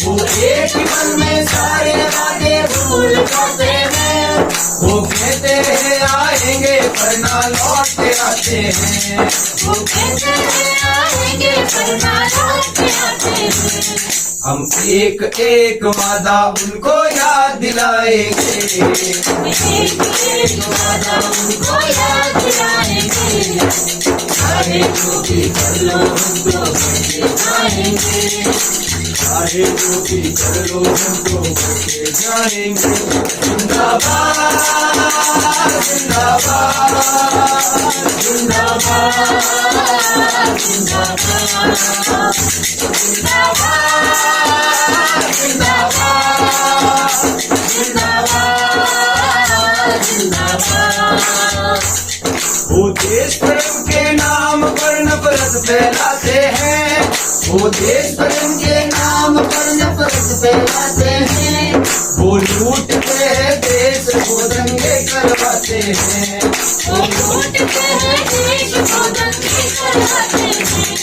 वो एक पल में सारे वादे भूल जाते हैं। वो कहते हैं आएंगे पर ना लौट के आते हैं, वो कहते हैं आएंगे पर ना लौट के आते हैं। हम एक एक वादा उनको याद दिलाएंगे, एक एक वादा उनको याद दिलाएंगे, चाहे जो भी कर लो हमको करके जाएंगे, चाहे जो भी कर लो हमको करके जाएंगे। जिंदाबाद जिंदाबाद जिंदाबाद जिंदाबाद जिंदाबाद जिंदाबाद। वो देश प्रेम के नाम पर नफरत फैलाते हैं, वो देश प्रेम के नाम पर नफरत फैलाते हैं। वो लूटते हैं देश को दंगे करवाते हैं, वो लूटते हैं देश को दंगे करवाते हैं।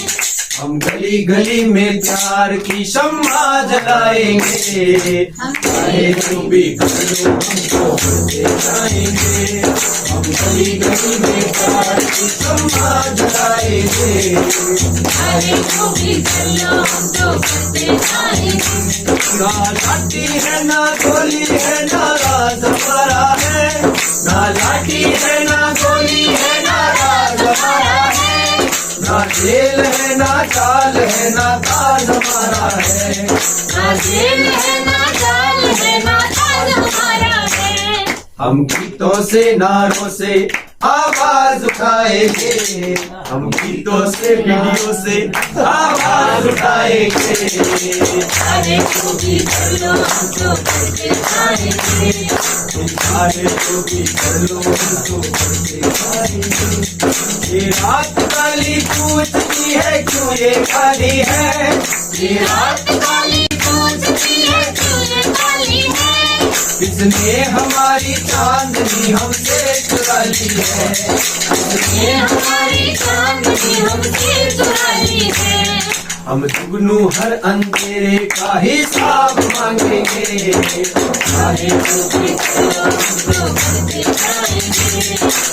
हम गली गली में प्यार की शम्मा जलाएंगे, चाहे जो भी कर लो हमको करते जाएंगे। हम गली गली में प्यार की शम्मा जलाएंगे, चाहे जो भी कर लो हमको करते जाएंगे। ना लाठी है ना गोली है ना राज हमारा है, ना लाठी है ना गोली है ना राज हमारा है, ना जेल है ना चाल है ना ताज हमारा है, ना जेल है ना चाल है ना ताज हमारा है। हम गीतों से नारों से आवाज उठाएंगे, हम गीतों से वीडियो से आवाज उठाएंगे, चाहे जो भी कर लो हमको करके जाएंगे, चाहे जो भी कर लो हमको करके जाएंगे। ये रात काली पूछती है क्यों ये खाली है, ये रात काली पूछती है क्यों ये खाली है। किसने हमारी चांदनी हमसे चुरा ली है, किसने हमारी चांदनी हमसे चुरा ली है। हम जुगनू हर अंधेरे का हिसाब मांगेंगे, चाहे जो भी करो हमको करते जाएंगे।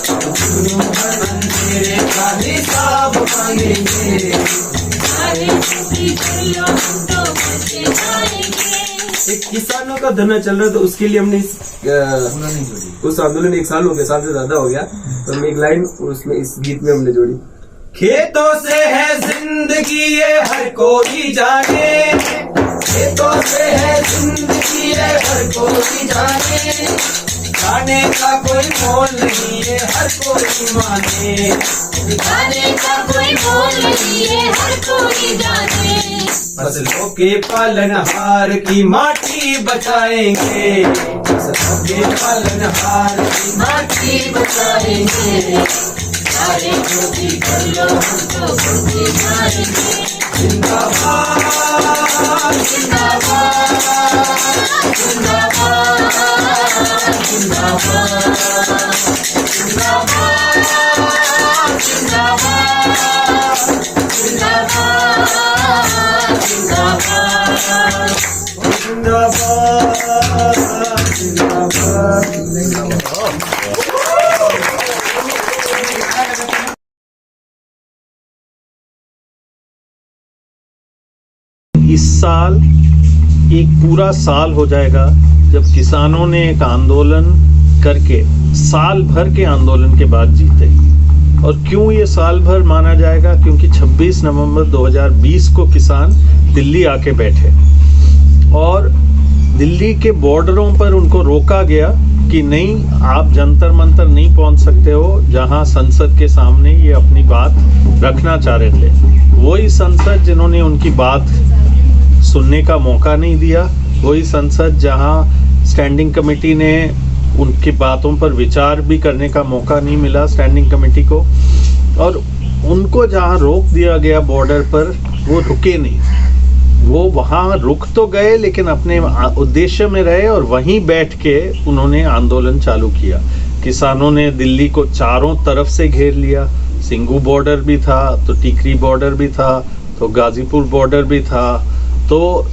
हम जुगनू हर अंधेरे का हिसाब मांगेंगे, चाहे जो भी करो हमको करते जाएंगे। एक किसानों का धरना चल रहा है, तो उसके लिए हमने उस आंदोलन 1 साल हो गया, साल से ज्यादा हो गया, तो हम एक लाइन उसमें इस गीत में हमने जोड़ी। खेतों से है जिंदगी ये हर कोई जाने, खेतों से है जिंदगी ये हर कोई जाने, जाने का कोई मोल नहीं है हर कोई माने, जाने का कोई मोल नहीं है हर कोई जाने। फसलों के पालनहार की माटी बचाएंगे, फसलों के पालनहार की माटी बचाएंगे, चाहे जो भी कर लो हमको करते जाएंगे। जिंदाबाद जिंदाबाद जिंदाबाद जिंदाबाद जिंदाबाद जिंदाबाद जिंदाबाद जिंदाबाद जिंदाबाद। इस साल एक पूरा साल हो जाएगा जब किसानों ने एक आंदोलन करके साल भर के आंदोलन के बाद जीते। और क्यों ये साल भर माना जाएगा? क्योंकि 26 नवंबर 2020 को किसान दिल्ली आके बैठे और दिल्ली के बॉर्डरों पर उनको रोका गया कि नहीं, आप जंतर मंतर नहीं पहुंच सकते हो जहां संसद के सामने ये अपनी बात रखना चाह रहे थे। वही संसद जिन्होंने उनकी बात सुनने का मौका नहीं दिया, वही संसद जहां स्टैंडिंग कमेटी ने उनकी बातों पर विचार भी करने का मौका नहीं मिला स्टैंडिंग कमेटी को, और उनको जहां रोक दिया गया बॉर्डर पर, वो रुके नहीं। वो वहाँ रुक तो गए लेकिन अपने उद्देश्य में रहे और वहीं बैठ के उन्होंने आंदोलन चालू किया। किसानों ने दिल्ली को चारों तरफ से घेर लिया। सिंघू बॉर्डर भी था, तो टिकरी बॉर्डर भी था, तो गाजीपुर बॉर्डर भी था, तो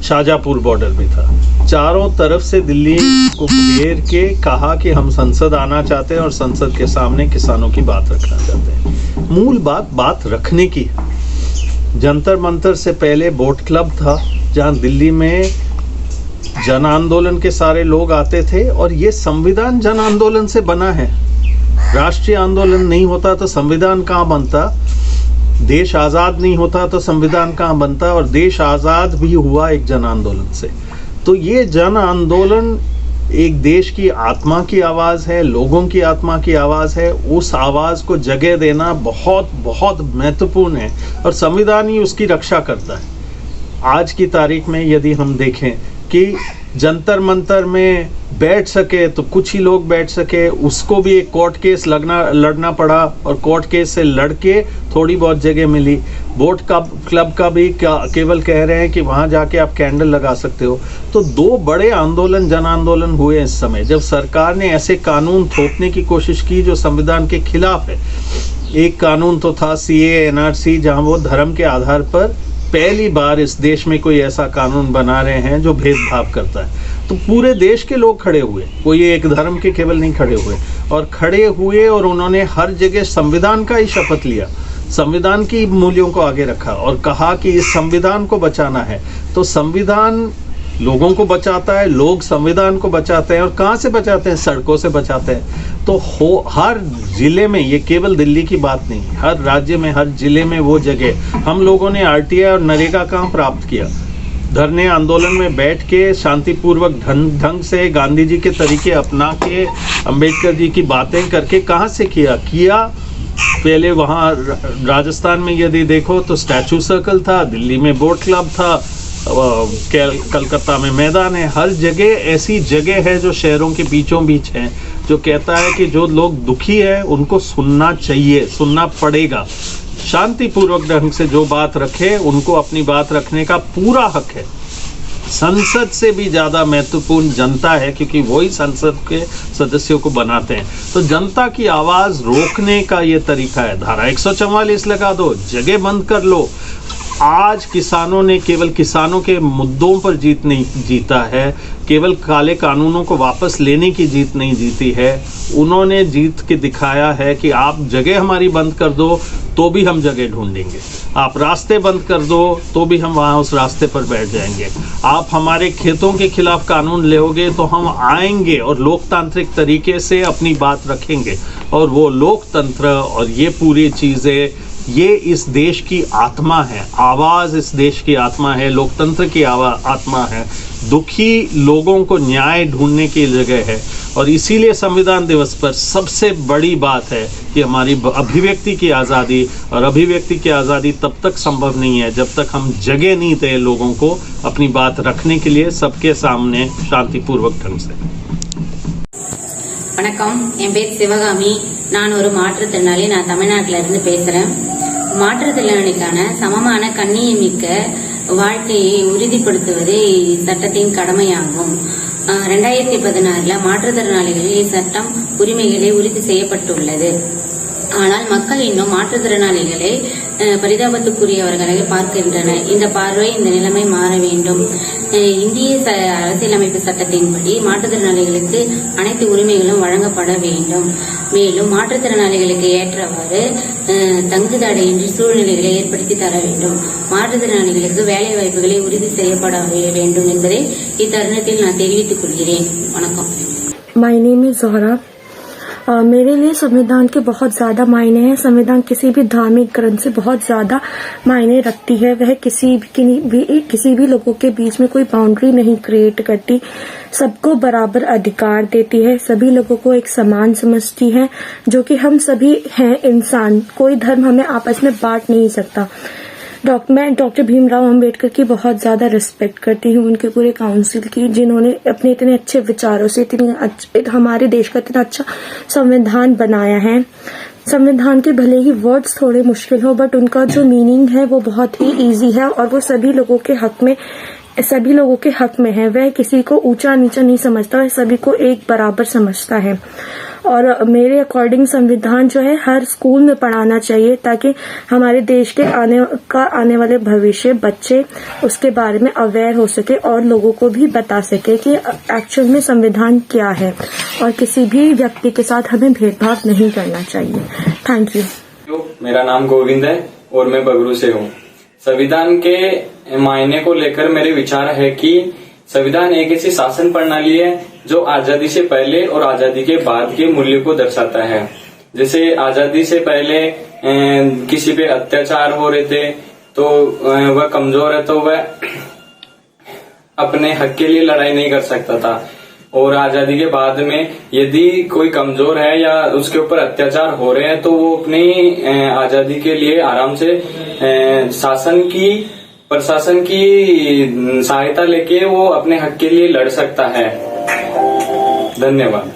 शाहजहाँपुर बॉर्डर भी था। चारों तरफ से दिल्ली को घेर के कहा कि हम संसद आना चाहते हैं और संसद के सामने किसानों की बात रखना चाहते हैं। मूल बात रखने की। जंतर मंतर से पहले बोट क्लब था जहां दिल्ली में जन आंदोलन के सारे लोग आते थे, और ये संविधान जन आंदोलन से बना है। राष्ट्रीय आंदोलन नहीं होता तो संविधान कहाँ बनता? देश आज़ाद नहीं होता तो संविधान कहाँ बनता? और देश आज़ाद भी हुआ एक जन आंदोलन से। तो ये जन आंदोलन एक देश की आत्मा की आवाज़ है, लोगों की आत्मा की आवाज़ है। उस आवाज़ को जगह देना बहुत बहुत महत्वपूर्ण है और संविधान ही उसकी रक्षा करता है। आज की तारीख में यदि हम देखें कि जंतर मंतर में बैठ सके तो कुछ ही लोग बैठ सके, उसको भी एक कोर्ट केस लड़ना पड़ा और कोर्ट केस से लड़के थोड़ी बहुत जगह मिली। बोट क्लब का भी केवल कह रहे हैं कि वहाँ जाके आप कैंडल लगा सकते हो। तो दो बड़े आंदोलन जन आंदोलन हुए इस समय, जब सरकार ने ऐसे कानून थोपने की कोशिश की जो संविधान के खिलाफ है। एक कानून तो था CAA NRC, जहाँ वो धर्म के आधार पर पहली बार इस देश में कोई ऐसा कानून बना रहे हैं जो भेदभाव करता है। तो पूरे देश के लोग खड़े हुए, कोई एक धर्म के केवल नहीं खड़े हुए, और खड़े हुए और उन्होंने हर जगह संविधान का ही शपथ लिया, संविधान की मूल्यों को आगे रखा और कहा कि इस संविधान को बचाना है। तो संविधान लोगों को बचाता है, लोग संविधान को बचाते हैं। और कहाँ से बचाते हैं? सड़कों से बचाते हैं। तो हर जिले में, ये केवल दिल्ली की बात नहीं, हर राज्य में, हर जिले में वो जगह हम लोगों ने RTI और नरेगा कहाँ प्राप्त किया? धरने आंदोलन में बैठ के शांतिपूर्वक ढंग से गांधी जी के तरीके अपना के, अंबेडकर जी की बातें करके कहाँ से किया? पहले वहाँ राजस्थान में यदि देखो तो स्टैचू सर्कल था, दिल्ली में बोट क्लब था, कलकत्ता में मैदान है। हर जगह ऐसी जगह है जो शहरों के बीचों बीच है, जो कहता है कि जो लोग दुखी है उनको सुनना चाहिए, सुनना पड़ेगा। शांतिपूर्वक ढंग से जो बात रखे उनको अपनी बात रखने का पूरा हक है। संसद से भी ज़्यादा महत्वपूर्ण जनता है, क्योंकि वही संसद के सदस्यों को बनाते हैं। तो जनता की आवाज़ रोकने का ये तरीका है। धारा 144 लगा दो, जगह बंद कर लो। आज किसानों ने केवल किसानों के मुद्दों पर जीत नहीं जीता है, केवल काले कानूनों को वापस लेने की जीत नहीं जीती है। उन्होंने जीत के दिखाया है कि आप जगह हमारी बंद कर दो तो भी हम जगह ढूंढेंगे, आप रास्ते बंद कर दो तो भी हम वहाँ उस रास्ते पर बैठ जाएंगे, आप हमारे खेतों के खिलाफ कानून लेओगे तो हम आएंगे और लोकतांत्रिक तरीके से अपनी बात रखेंगे। और वो लोकतंत्र और ये पूरी चीज़ें, ये इस देश की आत्मा है, आवाज़ इस देश की आत्मा है, लोकतंत्र की आत्मा है। दुखी लोगों को न्याय ढूंढने की जगह है। और इसीलिए संविधान दिवस पर सबसे बड़ी बात है कि हमारी अभिव्यक्ति की आज़ादी, और अभिव्यक्ति की आज़ादी तब तक संभव नहीं है जब तक हम जगह नहीं दें लोगों को अपनी बात रखने के लिए सबके सामने शांतिपूर्वक ढंग से। வணக்கம், என் பேர் சிவகாமி. நான் ஒரு மாற்றுத்திறனாளி. நான் தமிழ்நாட்டில இருந்து பேசுறேன். மாற்றுத்திறனாளிக்கான சமமான கண்ணியமிக்க வாழ்க்கையை உறுதிப்படுத்துவதே சட்டத்தின் கடமையாகும். 2016 மாற்றுத்திறனாளிகளில் இச்சட்டம் உரிமைகளை உறுதி செய்யப்பட்டுள்ளது. ஆனால் மக்கள் இன்னும் மாற்றுத்திறனாளிகளை பரிதாபத்துக்குரியவர்களாக பார்க்கின்றனர். இந்த பார்வை, இந்த நிலைமை மாற வேண்டும். இந்திய அரசியலமைப்பு சட்டத்தின்படி மாற்றுத்திறனாளிகளுக்கு அனைத்து உரிமைகளும் வழங்கப்பட வேண்டும். மேலும் மாற்றுத்திறனாளிகளுக்கு ஏற்றவாறு தங்குதடையின்றி சூழ்நிலைகளை ஏற்படுத்தி தர வேண்டும். மாற்றுத்திறனாளிகளுக்கு வேலை வாய்ப்புகளை உறுதி செய்யப்பட வேண்டும் என்பதை இத்தருணத்தில் நான் தெரிவித்துக் கொள்கிறேன். வணக்கம். My name is Zohra. मेरे लिए संविधान के बहुत ज़्यादा मायने हैं। संविधान किसी भी धार्मिक ग्रंथ से बहुत ज़्यादा मायने रखती है। वह किसी भी लोगों के बीच में कोई बाउंड्री नहीं क्रिएट करती, सबको बराबर अधिकार देती है, सभी लोगों को एक समान समझती है, जो कि हम सभी हैं इंसान, कोई धर्म हमें आपस में बांट नहीं सकता। मैं डॉक्टर भीमराव अंबेडकर की बहुत ज़्यादा रिस्पेक्ट करती हूँ, उनके पूरे काउंसिल की, जिन्होंने अपने इतने अच्छे विचारों से हमारे देश का इतना अच्छा संविधान बनाया है। संविधान के भले ही वर्ड्स थोड़े मुश्किल हो, बट उनका जो मीनिंग है वो बहुत ही इजी है और वो सभी लोगों के हक में है। वह किसी को ऊंचा नीचा नहीं समझता, वह सभी को एक बराबर समझता है। और मेरे अकॉर्डिंग संविधान जो है हर स्कूल में पढ़ाना चाहिए, ताकि हमारे देश के आने वाले भविष्य बच्चे उसके बारे में अवेयर हो सके और लोगों को भी बता सके कि एक्चुअल में संविधान क्या है, और किसी भी व्यक्ति के साथ हमें भेदभाव नहीं करना चाहिए। Thank you. मेरा नाम गोविंद है और मैं बगरू से हूँ। संविधान के मायने को लेकर मेरे विचार है कि संविधान एक ऐसी शासन प्रणाली है जो आजादी से पहले और आजादी के बाद के मूल्य को दर्शाता है। जैसे आजादी से पहले किसी पे अत्याचार हो रहे थे तो वह कमजोर है तो वह अपने हक के लिए लड़ाई नहीं कर सकता था, और आजादी के बाद में यदि कोई कमजोर है या उसके ऊपर अत्याचार हो रहे हैं तो वो अपनी आजादी के लिए आराम से प्रशासन की सहायता लेके वो अपने हक के लिए लड़ सकता है। धन्यवाद।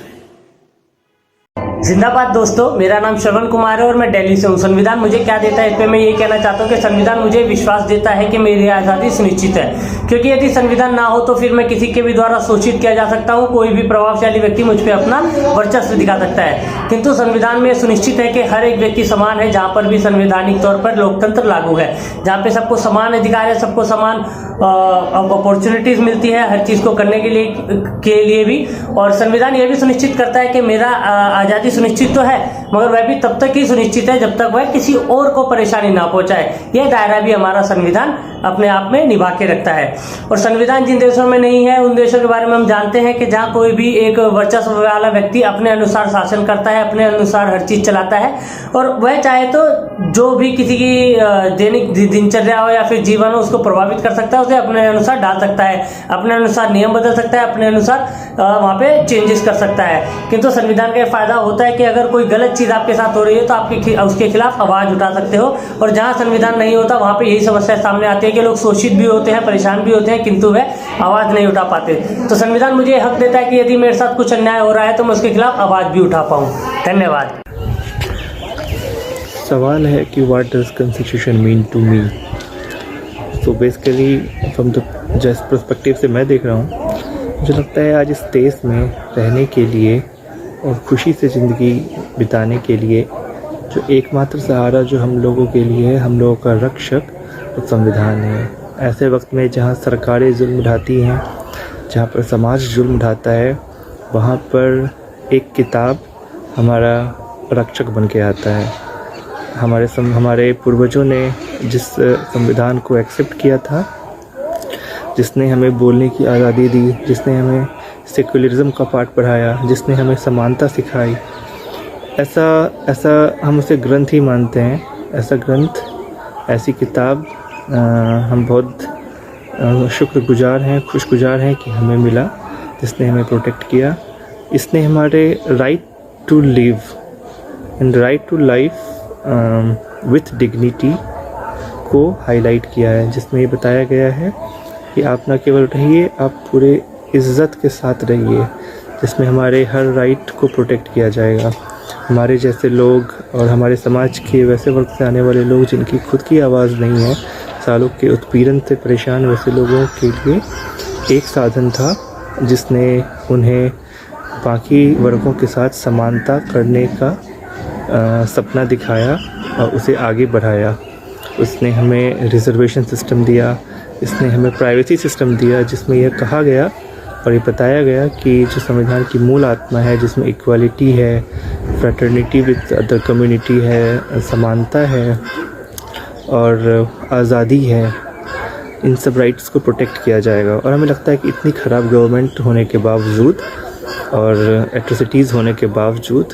जिंदाबाद दोस्तों, मेरा नाम श्रवण कुमार है और मैं दिल्ली से हूँ। संविधान मुझे क्या देता है, इस पे मैं ये कहना चाहता हूँ कि संविधान मुझे विश्वास देता है कि मेरी आज़ादी सुनिश्चित है, क्योंकि यदि संविधान ना हो तो फिर मैं किसी के भी द्वारा शोषित किया जा सकता हूँ, कोई भी प्रभावशाली व्यक्ति मुझ पर अपना वर्चस्व दिखा सकता है। किंतु संविधान में सुनिश्चित है कि हर एक व्यक्ति समान है, जहाँ पर भी संवैधानिक तौर पर लोकतंत्र लागू है, जहाँ पे सबको समान अधिकार है, सबको समान अपॉर्चुनिटीज मिलती है हर चीज को करने के लिए भी। और संविधान यह भी सुनिश्चित करता है कि मेरा आज़ादी सुनिश्चित तो है, मगर वह भी तब तक ही सुनिश्चित है जब तक वह किसी और को परेशानी ना पहुंचाए। यह दायरा भी हमारा संविधान अपने आप में निभा के रखता है। और संविधान जिन देशों में नहीं है उन देशों के बारे में हम जानते हैं कि जहाँ कोई भी एक वर्चस्व वाला व्यक्ति अपने अनुसार शासन करता है, अपने अनुसार हर चीज चलाता है, और वह चाहे तो जो भी किसी की दैनिक दिनचर्या हो या फिर जीवन हो उसको प्रभावित कर सकता है, उसे अपने अनुसार डाल सकता है, अपने अनुसार नियम बदल सकता है, अपने अनुसार वहाँ पे चेंजेस कर सकता है। किंतु संविधान का फायदा होता है कि अगर कोई गलत चीज आपके साथ हो रही है तो आप उसके खिलाफ आवाज उठा सकते हो, और जहाँ संविधान नहीं होता वहाँ पे यही समस्या सामने आती है कि लोग शोषित भी होते हैं, परेशान भी होते हैं, किंतु वह आवाज नहीं उठा पाते। तो संविधान मुझे हक देता है कि यदि मेरे साथ कुछ अन्याय हो रहा है तो मैं उसके खिलाफ आवाज भी उठा पाऊँ। धन्यवाद। सवाल है कि what does constitution mean to me. तो basically from the just perspective से मैं देख रहा हूँ, मुझे लगता है आज इस देश में रहने के लिए और खुशी से ज़िंदगी बिताने के लिए जो एकमात्र सहारा जो हम लोगों के लिए है, हम लोगों का रक्षक वो संविधान है। ऐसे वक्त में जहाँ सरकारें जुल्म ढाती हैं, जहाँ पर समाज जुल्म ढाता है, वहाँ पर एक किताब हमारा रक्षक बन के आता है। हमारे पूर्वजों ने जिस संविधान को एक्सेप्ट किया था, जिसने हमें बोलने की आज़ादी दी, जिसने हमें सेकुलरिज्म का पाठ पढ़ाया, जिसने हमें समानता सिखाई, ऐसा हम उसे ग्रंथ ही मानते हैं। ऐसा ग्रंथ, ऐसी किताब हम बहुत शुक्रगुजार हैं, खुशगुजार हैं कि हमें मिला, जिसने हमें प्रोटेक्ट किया। इसने हमारे right to live and right to life with dignity को हाईलाइट किया है, जिसमें ये बताया गया है कि आप न केवल रहिए, आप पूरे इज़्ज़त के साथ रहिए, जिसमें हमारे हर राइट को प्रोटेक्ट किया जाएगा। हमारे जैसे लोग और हमारे समाज के वैसे वर्ग से आने वाले लोग जिनकी खुद की आवाज़ नहीं है, सालों के उत्पीड़न से परेशान वैसे लोगों के लिए एक साधन था जिसने उन्हें बाकी वर्गों के साथ समानता करने का सपना दिखाया और उसे आगे बढ़ाया। उसने हमें रिजर्वेशन सिस्टम दिया, इसने हमें प्राइवेसी सिस्टम दिया, जिसमें यह कहा गया और ये बताया गया कि जो संविधान की मूल आत्मा है, जिसमें इक्वालिटी है, फ्रेटर्निटी विद अदर कम्युनिटी है, समानता है और आज़ादी है, इन सब राइट्स को प्रोटेक्ट किया जाएगा। और हमें लगता है कि इतनी ख़राब गवर्नमेंट होने के बावजूद और एट्रोसिटीज़ होने के बावजूद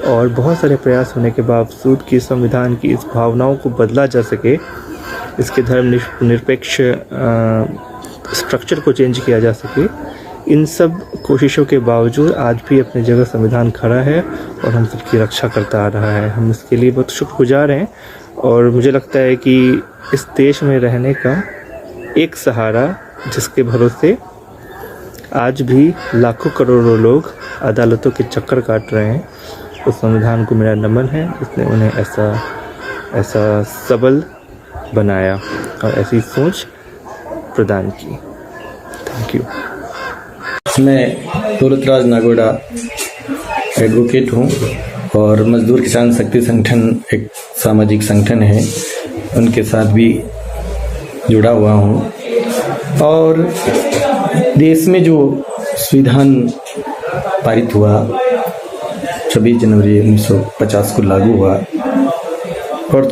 और बहुत सारे प्रयास होने के बावजूद कि संविधान की इस भावनाओं को बदला जा सके, इसके धर्मनिरपेक्ष स्ट्रक्चर को चेंज किया जा सके, इन सब कोशिशों के बावजूद आज भी अपनी जगह संविधान खड़ा है और हम सबकी रक्षा करता आ रहा है। हम इसके लिए बहुत शुक्रगुजार हैं और मुझे लगता है कि इस देश में रहने का एक सहारा जिसके भरोसे आज भी लाखों करोड़ों लोग अदालतों के चक्कर काट रहे हैं, उस संविधान को मेरा नमन है। इसने उन्हें ऐसा सबल बनाया और ऐसी सोच प्रदान की। Thank you. मैं दौलतराज नागोड़ा एडवोकेट हूँ और मजदूर किसान शक्ति संगठन एक सामाजिक संगठन है, उनके साथ भी जुड़ा हुआ हूँ। और देश में जो संविधान पारित हुआ 26 जनवरी 1950 को लागू हुआ और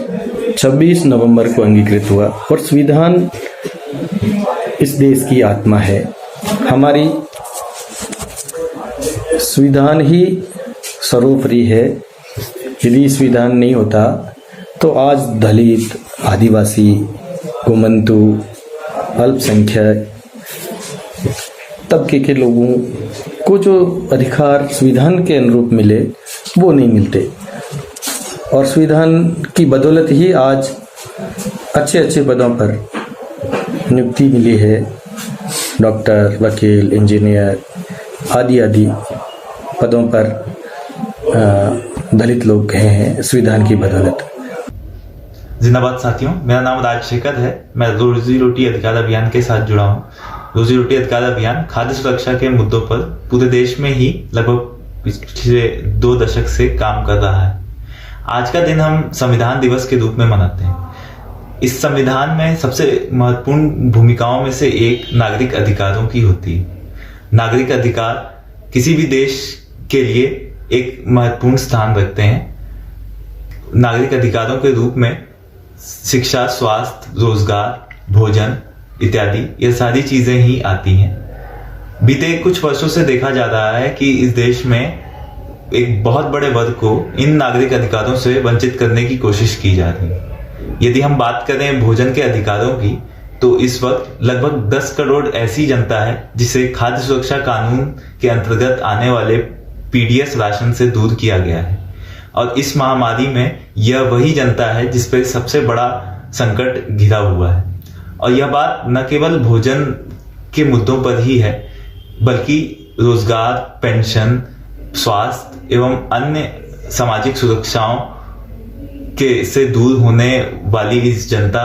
26 नवंबर को अंगीकृत हुआ, और संविधान इस देश की आत्मा है। हमारी संविधान ही सर्वोपरि है। यदि संविधान नहीं होता तो आज दलित, आदिवासी, गोमंतु, अल्पसंख्यक तबके के लोगों को जो अधिकार संविधान के अनुरूप मिले वो नहीं मिलते, और संविधान की बदौलत ही आज अच्छे अच्छे पदों पर नियुक्ति मिली है। डॉक्टर, वकील, इंजीनियर आदि पदों पर दलित लोग गए हैं संविधान की बदौलत। जिंदाबाद साथियों, मेरा नाम राजशेखर है। मैं रोजी रोटी अधिकार अभियान के साथ जुड़ा हूँ। रोजी रोटी अधिकार अभियान खाद्य सुरक्षा के मुद्दों पर पूरे देश में ही लगभग पिछले 2 दशक से काम कर रहा है। आज का दिन हम संविधान दिवस के रूप में मनाते हैं। इस संविधान में सबसे महत्वपूर्ण भूमिकाओं में से एक नागरिक अधिकारों की होती है। नागरिक अधिकार किसी भी देश के लिए एक महत्वपूर्ण स्थान रखते हैं। नागरिक अधिकारों के रूप में शिक्षा, स्वास्थ्य, रोजगार, भोजन इत्यादि ये सारी चीजें ही आती हैं। बीते कुछ वर्षों से देखा जा रहा है कि इस देश में एक बहुत बड़े वर्ग को इन नागरिक अधिकारों से वंचित करने की कोशिश की जा रही है। यदि हम बात करें भोजन के अधिकारों की, तो इस वक्त लगभग 10 करोड़ ऐसी जनता है जिसे खाद्य सुरक्षा कानून के अंतर्गत आने वाले पीडीएस राशन से दूर किया गया है। और इस महामारी में यह वही जनता है जिस पर सबसे बड़ा संकट घिरा हुआ है। और यह बात न केवल भोजन के मुद्दों पर ही है, बल्कि रोजगार, पेंशन, स्वास्थ्य एवं अन्य सामाजिक सुरक्षाओं के से दूर होने वाली इस जनता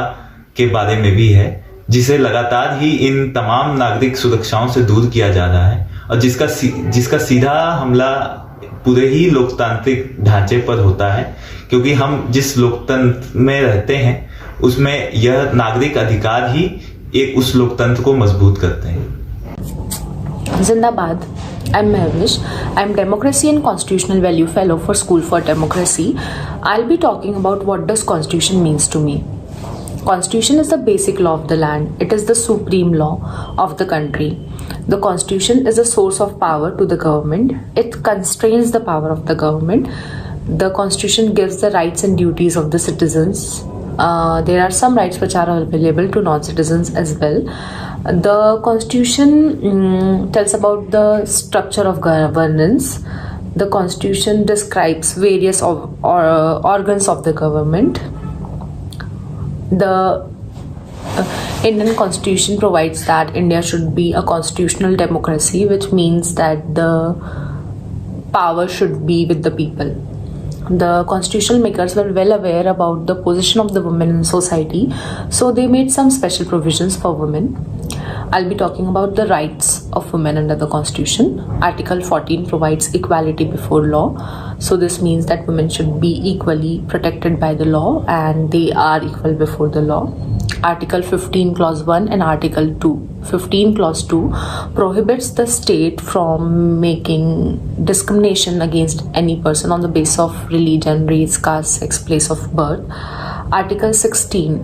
के बारे में भी है, जिसे लगातार ही इन तमाम नागरिक सुरक्षाओं से दूर किया जा रहा है, और जिसका सीधा हमला पूरे ही लोकतांत्रिक ढांचे पर होता है। क्योंकि हम जिस लोकतंत्र में रहते हैं उसमें यह नागरिक अधिकार ही एक उस लोकतंत्र को मजबूत करते हैं। जिंदाबाद। I'm Mahvish. I'm Democracy and Constitutional Value Fellow for School for Democracy. I'll be talking about what does Constitution means to me. Constitution is the basic law of the land. It is the supreme law of the country. The Constitution is a source of power to the government. It constrains the power of the government. The Constitution gives the rights and duties of the citizens. There are some rights which are available to non-citizens as well. The Constitution tells about the structure of governance. The Constitution describes various organs of the government. The Indian Constitution provides that India should be a constitutional democracy, which means that the power should be with the people. The constitutional makers were well aware about the position of the women in society, so they made some special provisions for women. I'll be talking about the rights of women under the Constitution. Article 14 provides equality before law. So this means that women should be equally protected by the law, and they are equal before the law. Article 15 clause 1 and Article 15 clause 2 prohibits the state from making discrimination against any person on the basis of religion, race, caste, sex, place of birth. Article 16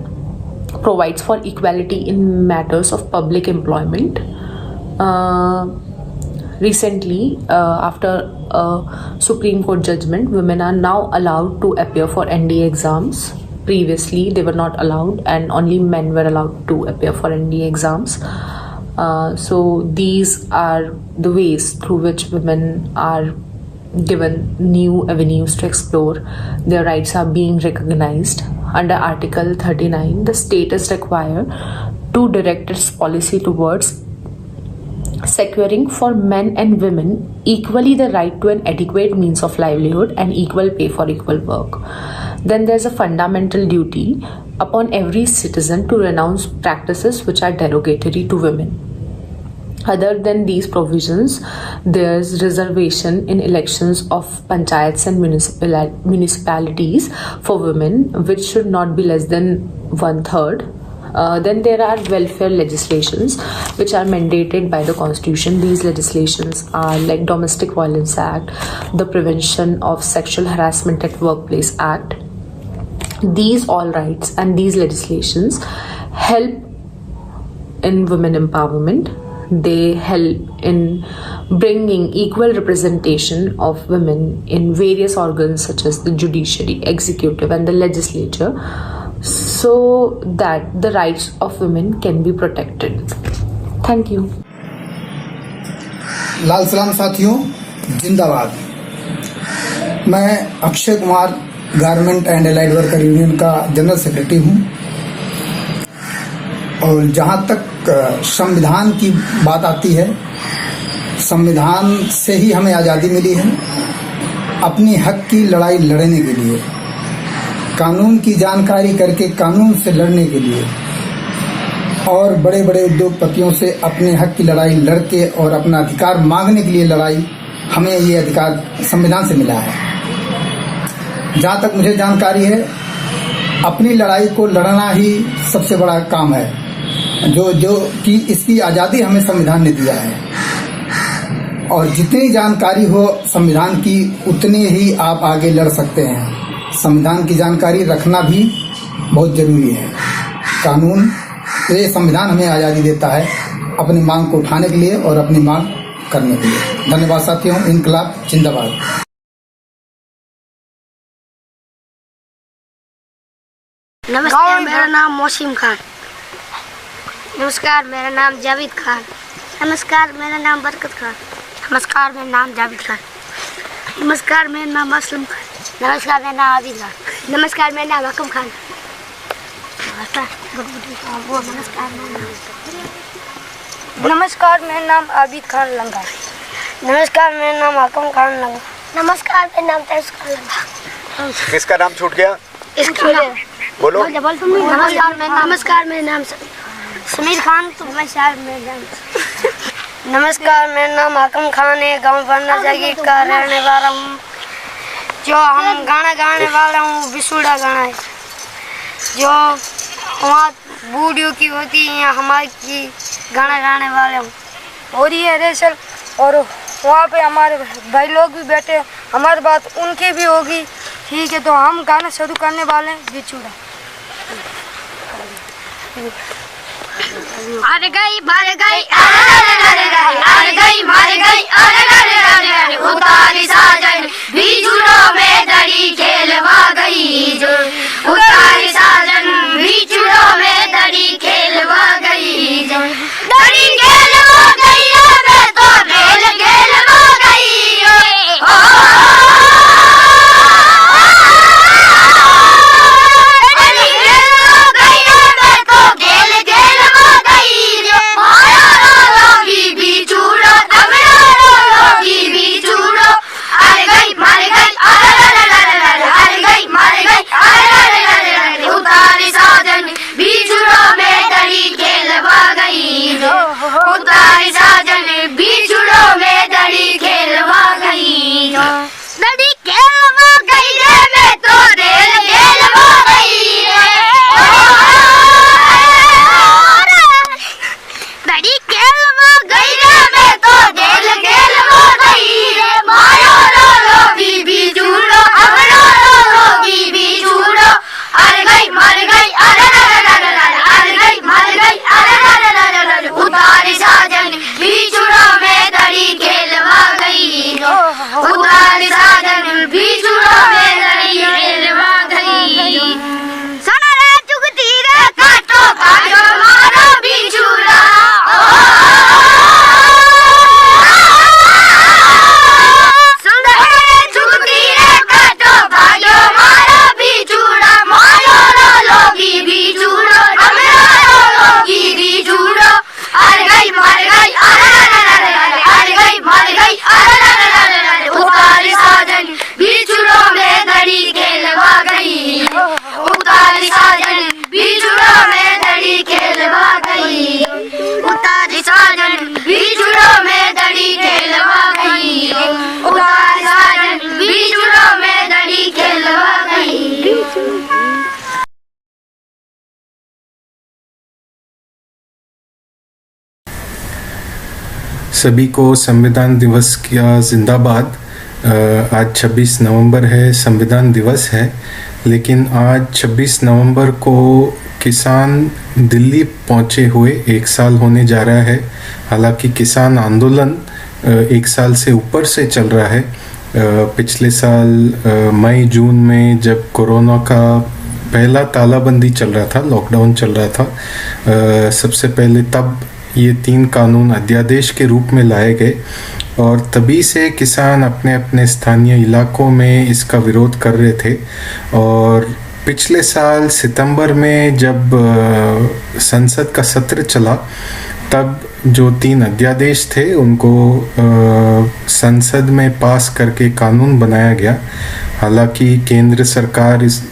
provides for equality in matters of public employment. Recently, after a Supreme Court judgment, women are now allowed to appear for NDA exams. Previously, they were not allowed, and only men were allowed to appear for NDA exams. So these are the ways through which women are given new avenues to explore. Their rights are being recognized. Under Article 39, the state is required to direct its policy towards securing for men and women equally the right to an adequate means of livelihood and equal pay for equal work. Then there's a fundamental duty upon every citizen to renounce practices which are derogatory to women. Other than these provisions, there's reservation in elections of panchayats and municipalities for women, which should not be less than 1/3. Then there are welfare legislations which are mandated by the Constitution. These legislations are like Domestic Violence Act, the Prevention of Sexual Harassment at Workplace Act. These all rights and these legislations help in women empowerment. They help in bringing equal representation of women in various organs such as the judiciary, executive and the legislature, so that the rights of women can be protected. Thank you. लाल सलाम साथियों, जिंदाबाद। मैं Akshay Kumar garment and allied worker union का जनरल सेक्रेटरी हूं, और जहां तक संविधान की बात आती है, संविधान से ही हमें आज़ादी मिली है अपनी हक की लड़ाई लड़ने के लिए, कानून की जानकारी करके कानून से लड़ने के लिए, और बड़े बड़े उद्योगपतियों से अपने हक की लड़ाई लड़के और अपना अधिकार मांगने के लिए लड़ाई, हमें ये अधिकार संविधान से मिला है। जहाँ तक मुझे जानकारी है, अपनी लड़ाई को लड़ना ही सबसे बड़ा काम है, जो कि इसकी आज़ादी हमें संविधान ने दिया है। और जितनी जानकारी हो संविधान की, उतनी ही आप आगे लड़ सकते हैं। संविधान की जानकारी रखना भी बहुत जरूरी है। कानून, ये संविधान हमें आज़ादी देता है अपनी मांग को उठाने के लिए और अपनी मांग करने के लिए। धन्यवाद साथियों, इनकलाब जिंदाबाद। नमस्कार, मेरा नाम मौसिम खान। नमस्कार, मेरा नाम जावेद खान। नमस्कार, मेरा नाम बरकत खान। नमस्कार, मेरा नाम जावेद खान। नमस्कार, मेरा नाम असलम खान। नमस्कार, मेरा नाम आबिद खान। नमस्कार, मेरा नाम हकम खान। नमस्कार, मेरा नाम आबिद खान लंगा। नमस्कार, मेरा नाम हकम खान लंगा। नमस्कार, मेरा नाम तैस खान लंगा। किसका नाम छूट गया? बोलो। नमस्कार, मेरा नाम समीर खान। नमस्कार, मेरा नाम हकम खान है, गांव बनना जागीर का रहने वाला हूँ। जो हम गाना गाने वाला हूँ विसुड़ा गाना है, जो वहाँ बूढ़ियों की होती है, यहाँ हमारी की गाना गाने वाले हूँ। और ये रेसल, और वहाँ पे हमारे भाई लोग भी बैठे, हमारी बात उनकी भी होगी। ठीक है, तो हम गाना शुरू करने वाले हैं बिछुड़ा। अरे गई मर गई, अरे गई मर गई, अरे उतारी साजन बिछुड़ों में दड़ी खेलवा गई, जो उतारी साजन बिछुड़ों में दड़ी खेलवा गई, जो दड़ी खेलवा गई, मैं तो खेलवा गई। उतारी साजन बीच सभी को संविधान दिवस का जिंदाबाद। आज 26 नवंबर है, संविधान दिवस है, लेकिन आज 26 नवंबर को किसान दिल्ली पहुंचे हुए 1 साल होने जा रहा है। हालांकि किसान आंदोलन 1 साल से ऊपर से चल रहा है। पिछले साल मई जून में जब कोरोना का पहला तालाबंदी चल रहा था, लॉकडाउन चल रहा था, सबसे पहले तब ये 3 कानून अध्यादेश के रूप में लाए गए और तभी से किसान अपने अपने स्थानीय इलाकों में इसका विरोध कर रहे थे। और पिछले साल सितंबर में जब संसद का सत्र चला तब जो 3 अध्यादेश थे उनको संसद में पास करके कानून बनाया गया। हालांकि केंद्र सरकार इस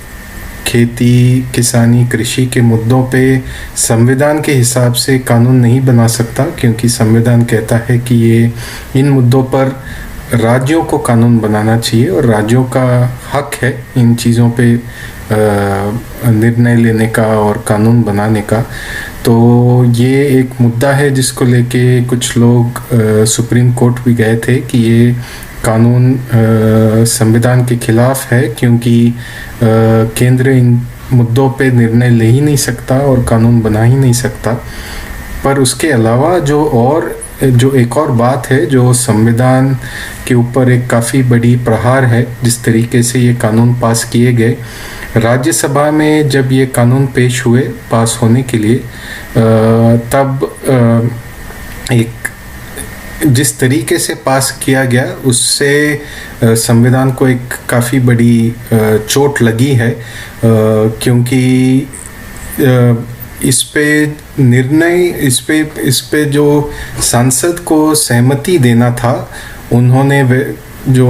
खेती, किसानी, कृषि के मुद्दों पे संविधान के हिसाब से कानून नहीं बना सकता, क्योंकि संविधान कहता है कि ये इन मुद्दों पर राज्यों को कानून बनाना चाहिए और राज्यों का हक है इन चीज़ों पे निर्णय लेने का और कानून बनाने का। तो ये एक मुद्दा है जिसको लेके कुछ लोग सुप्रीम कोर्ट भी गए थे कि ये कानून संविधान के खिलाफ है, क्योंकि केंद्र इन मुद्दों पे निर्णय ले ही नहीं सकता और कानून बना ही नहीं सकता। पर उसके अलावा जो एक और बात है जो संविधान के ऊपर एक काफ़ी बड़ी प्रहार है, जिस तरीके से ये कानून पास किए गए। राज्यसभा में जब ये कानून पेश हुए पास होने के लिए, तब एक जिस तरीके से पास किया गया उससे संविधान को एक काफ़ी बड़ी चोट लगी है, क्योंकि इस पे जो सांसद को सहमति देना था, उन्होंने जो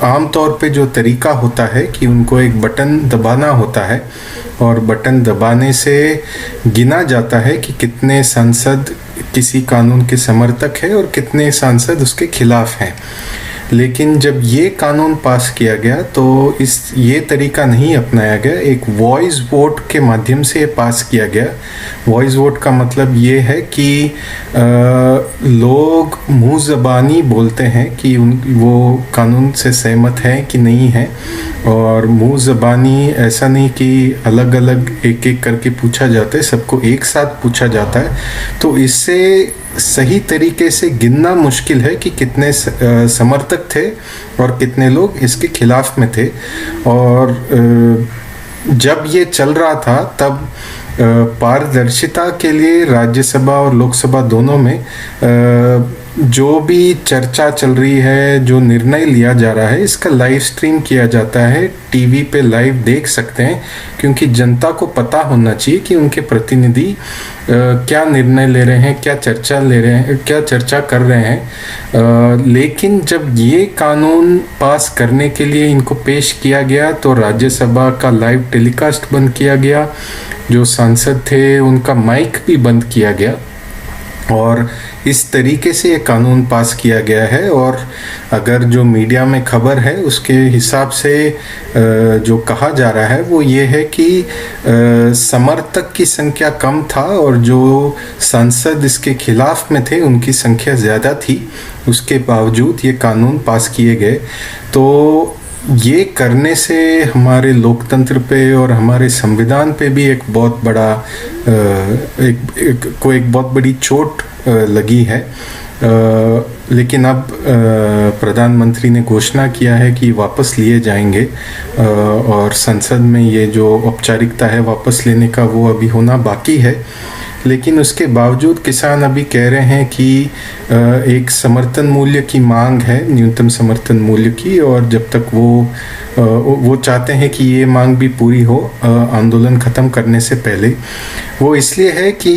आमतौर पे जो तरीका होता है कि उनको एक बटन दबाना होता है और बटन दबाने से गिना जाता है कि कितने सांसद किसी कानून के समर्थक है और कितने सांसद उसके खिलाफ हैं। लेकिन जब ये कानून पास किया गया तो ये तरीका नहीं अपनाया गया, एक वॉइस वोट के माध्यम से ये पास किया गया। वॉइस वोट का मतलब ये है कि लोग मुँह ज़बानी बोलते हैं कि वो कानून से सहमत हैं कि नहीं है, और मुँह ज़बानी ऐसा नहीं कि अलग अलग एक एक करके पूछा जाता है, सबको एक साथ पूछा जाता है। तो इससे सही तरीके से गिनना मुश्किल है कि कितने समर्थक थे और कितने लोग इसके खिलाफ में थे। और जब ये चल रहा था तब पारदर्शिता के लिए राज्यसभा और लोकसभा दोनों में जो भी चर्चा चल रही है, जो निर्णय लिया जा रहा है, इसका लाइव स्ट्रीम किया जाता है, टीवी पे लाइव देख सकते हैं, क्योंकि जनता को पता होना चाहिए कि उनके प्रतिनिधि क्या निर्णय ले रहे हैं, क्या चर्चा कर रहे हैं। लेकिन जब ये कानून पास करने के लिए इनको पेश किया गया तो राज्यसभा का लाइव टेलीकास्ट बंद किया गया, जो सांसद थे उनका माइक भी बंद किया गया, और इस तरीके से ये कानून पास किया गया है। और अगर जो मीडिया में खबर है उसके हिसाब से जो कहा जा रहा है वो ये है कि समर्थक की संख्या कम था और जो सांसद इसके खिलाफ में थे उनकी संख्या ज़्यादा थी, उसके बावजूद ये कानून पास किए गए। तो ये करने से हमारे लोकतंत्र पे और हमारे संविधान पे भी एक बहुत बड़ा एक बहुत बड़ी चोट लगी है। लेकिन अब प्रधानमंत्री ने घोषणा किया है कि वापस लिए जाएंगे, और संसद में ये जो औपचारिकता है वापस लेने का वो अभी होना बाकी है। लेकिन उसके बावजूद किसान अभी कह रहे हैं कि एक समर्थन मूल्य की मांग है, न्यूनतम समर्थन मूल्य की, और जब तक वो चाहते हैं कि ये मांग भी पूरी हो आंदोलन ख़त्म करने से पहले। वो इसलिए है कि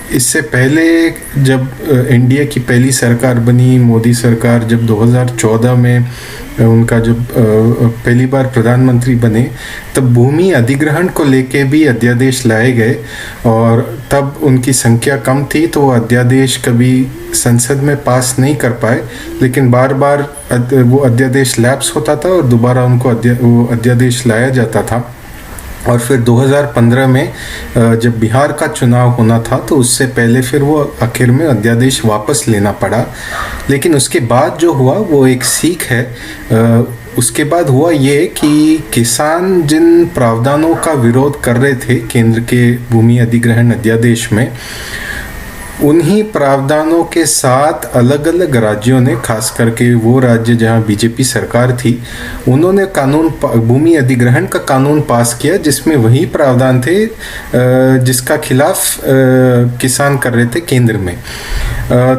इससे पहले जब एनडीए की पहली सरकार बनी, मोदी सरकार, जब 2014 में उनका जब पहली बार प्रधानमंत्री बने, तब भूमि अधिग्रहण को लेके भी अध्यादेश लाए गए, और तब उनकी संख्या कम थी तो वो अध्यादेश कभी संसद में पास नहीं कर पाए। लेकिन बार बार वो अध्यादेश लैप्स होता था और दोबारा उनको वो अध्यादेश लाया जाता था। और फिर 2015 में जब बिहार का चुनाव होना था तो उससे पहले फिर वो आखिर में अध्यादेश वापस लेना पड़ा। लेकिन उसके बाद जो हुआ वो एक सीख है। उसके बाद हुआ ये कि किसान जिन प्रावधानों का विरोध कर रहे थे केंद्र के भूमि अधिग्रहण अध्यादेश में, उन्हीं प्रावधानों के साथ अलग अलग राज्यों ने, खास करके वो राज्य जहां बीजेपी सरकार थी, उन्होंने कानून, भूमि अधिग्रहण का कानून पास किया जिसमें वही प्रावधान थे जिसका खिलाफ किसान कर रहे थे केंद्र में।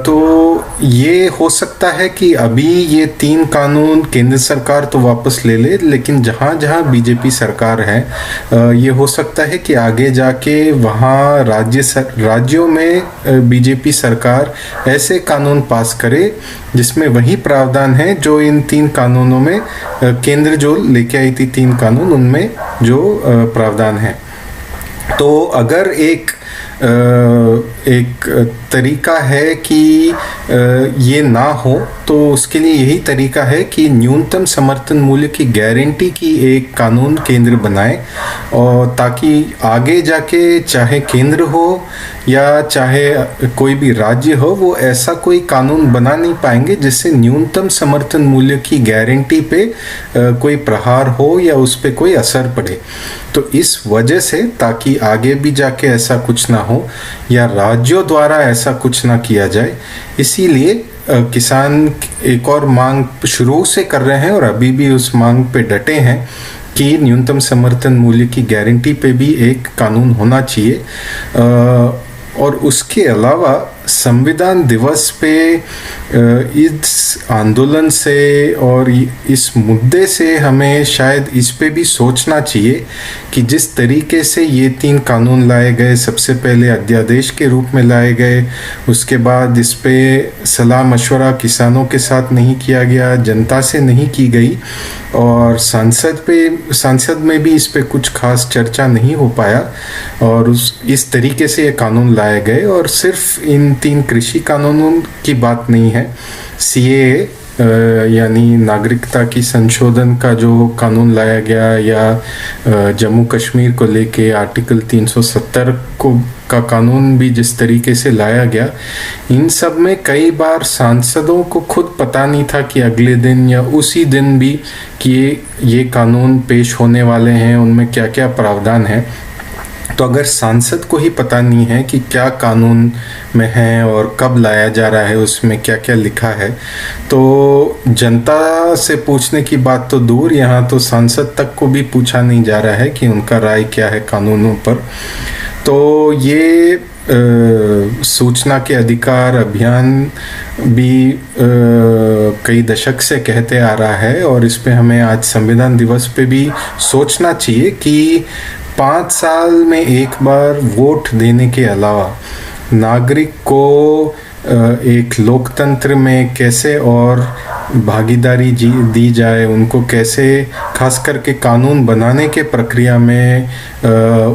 तो ये हो सकता है कि अभी ये 3 कानून केंद्र सरकार तो वापस ले ले, लेकिन जहाँ जहाँ बीजेपी सरकार है ये हो सकता है कि आगे जाके वहाँ राज्यों में बीजेपी सरकार ऐसे कानून पास करे जिसमें वही प्रावधान है जो इन 3 कानूनों में केंद्र जो लेके आई थी 3 कानून, उनमें जो प्रावधान है। तो अगर एक तरीका है कि ये ना हो तो उसके लिए यही तरीका है कि न्यूनतम समर्थन मूल्य की गारंटी की एक कानून केंद्र बनाए, और ताकि आगे जाके चाहे केंद्र हो या चाहे कोई भी राज्य हो, वो ऐसा कोई कानून बना नहीं पाएंगे जिससे न्यूनतम समर्थन मूल्य की गारंटी पे कोई प्रहार हो या उस पे कोई असर पड़े। तो इस वजह से, ताकि आगे भी जाके ऐसा कुछ ना हो या राज्यों द्वारा ऐसा कुछ ना किया जाए, इसीलिए किसान एक और मांग शुरू से कर रहे हैं और अभी भी उस मांग पे डटे हैं कि न्यूनतम समर्थन मूल्य की गारंटी पे भी एक कानून होना चाहिए। और उसके अलावा संविधान दिवस पे इस आंदोलन से और इस मुद्दे से हमें शायद इस पे भी सोचना चाहिए कि जिस तरीके से ये 3 कानून लाए गए, सबसे पहले अध्यादेश के रूप में लाए गए, उसके बाद इस पे सलाह मशवरा किसानों के साथ नहीं किया गया, जनता से नहीं की गई, और संसद में भी इस पे कुछ खास चर्चा नहीं हो पाया, और इस तरीके से ये कानून लाए गए। और सिर्फ इन 3 कृषि कानूनों की बात नहीं है, सीएए यानी नागरिकता की संशोधन का जो कानून लाया गया, या जम्मू कश्मीर को लेके आर्टिकल 370 का कानून भी जिस तरीके से लाया गया, इन सब में कई बार सांसदों को खुद पता नहीं था कि अगले दिन या उसी दिन भी कि ये कानून पेश होने वाले हैं, उनमें क्या क्या प्रावधान है। तो अगर सांसद को ही पता नहीं है कि क्या कानून में है और कब लाया जा रहा है, उसमें क्या क्या लिखा है, तो जनता से पूछने की बात तो दूर, यहाँ तो सांसद तक को भी पूछा नहीं जा रहा है कि उनका राय क्या है कानूनों पर। तो ये सूचना के अधिकार अभियान भी कई दशक से कहते आ रहा है, और इस पे हमें आज संविधान दिवस पे भी सोचना चाहिए कि 5 साल में एक बार वोट देने के अलावा नागरिक को एक लोकतंत्र में कैसे और भागीदारी दी जाए, उनको कैसे खास करके कानून बनाने के प्रक्रिया में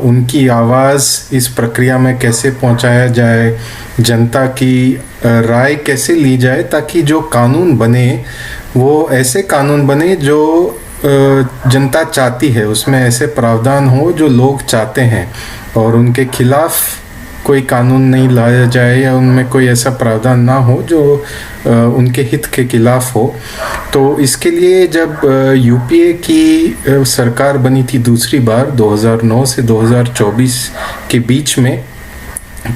उनकी आवाज़ इस प्रक्रिया में कैसे पहुंचाया जाए, जनता की राय कैसे ली जाए, ताकि जो कानून बने वो ऐसे कानून बने जो जनता चाहती है, उसमें ऐसे प्रावधान हो जो लोग चाहते हैं, और उनके खिलाफ कोई कानून नहीं लाया जाए या उनमें कोई ऐसा प्रावधान ना हो जो उनके हित के खिलाफ हो। तो इसके लिए जब यूपीए की सरकार बनी थी दूसरी बार 2009 से 2024 के बीच में,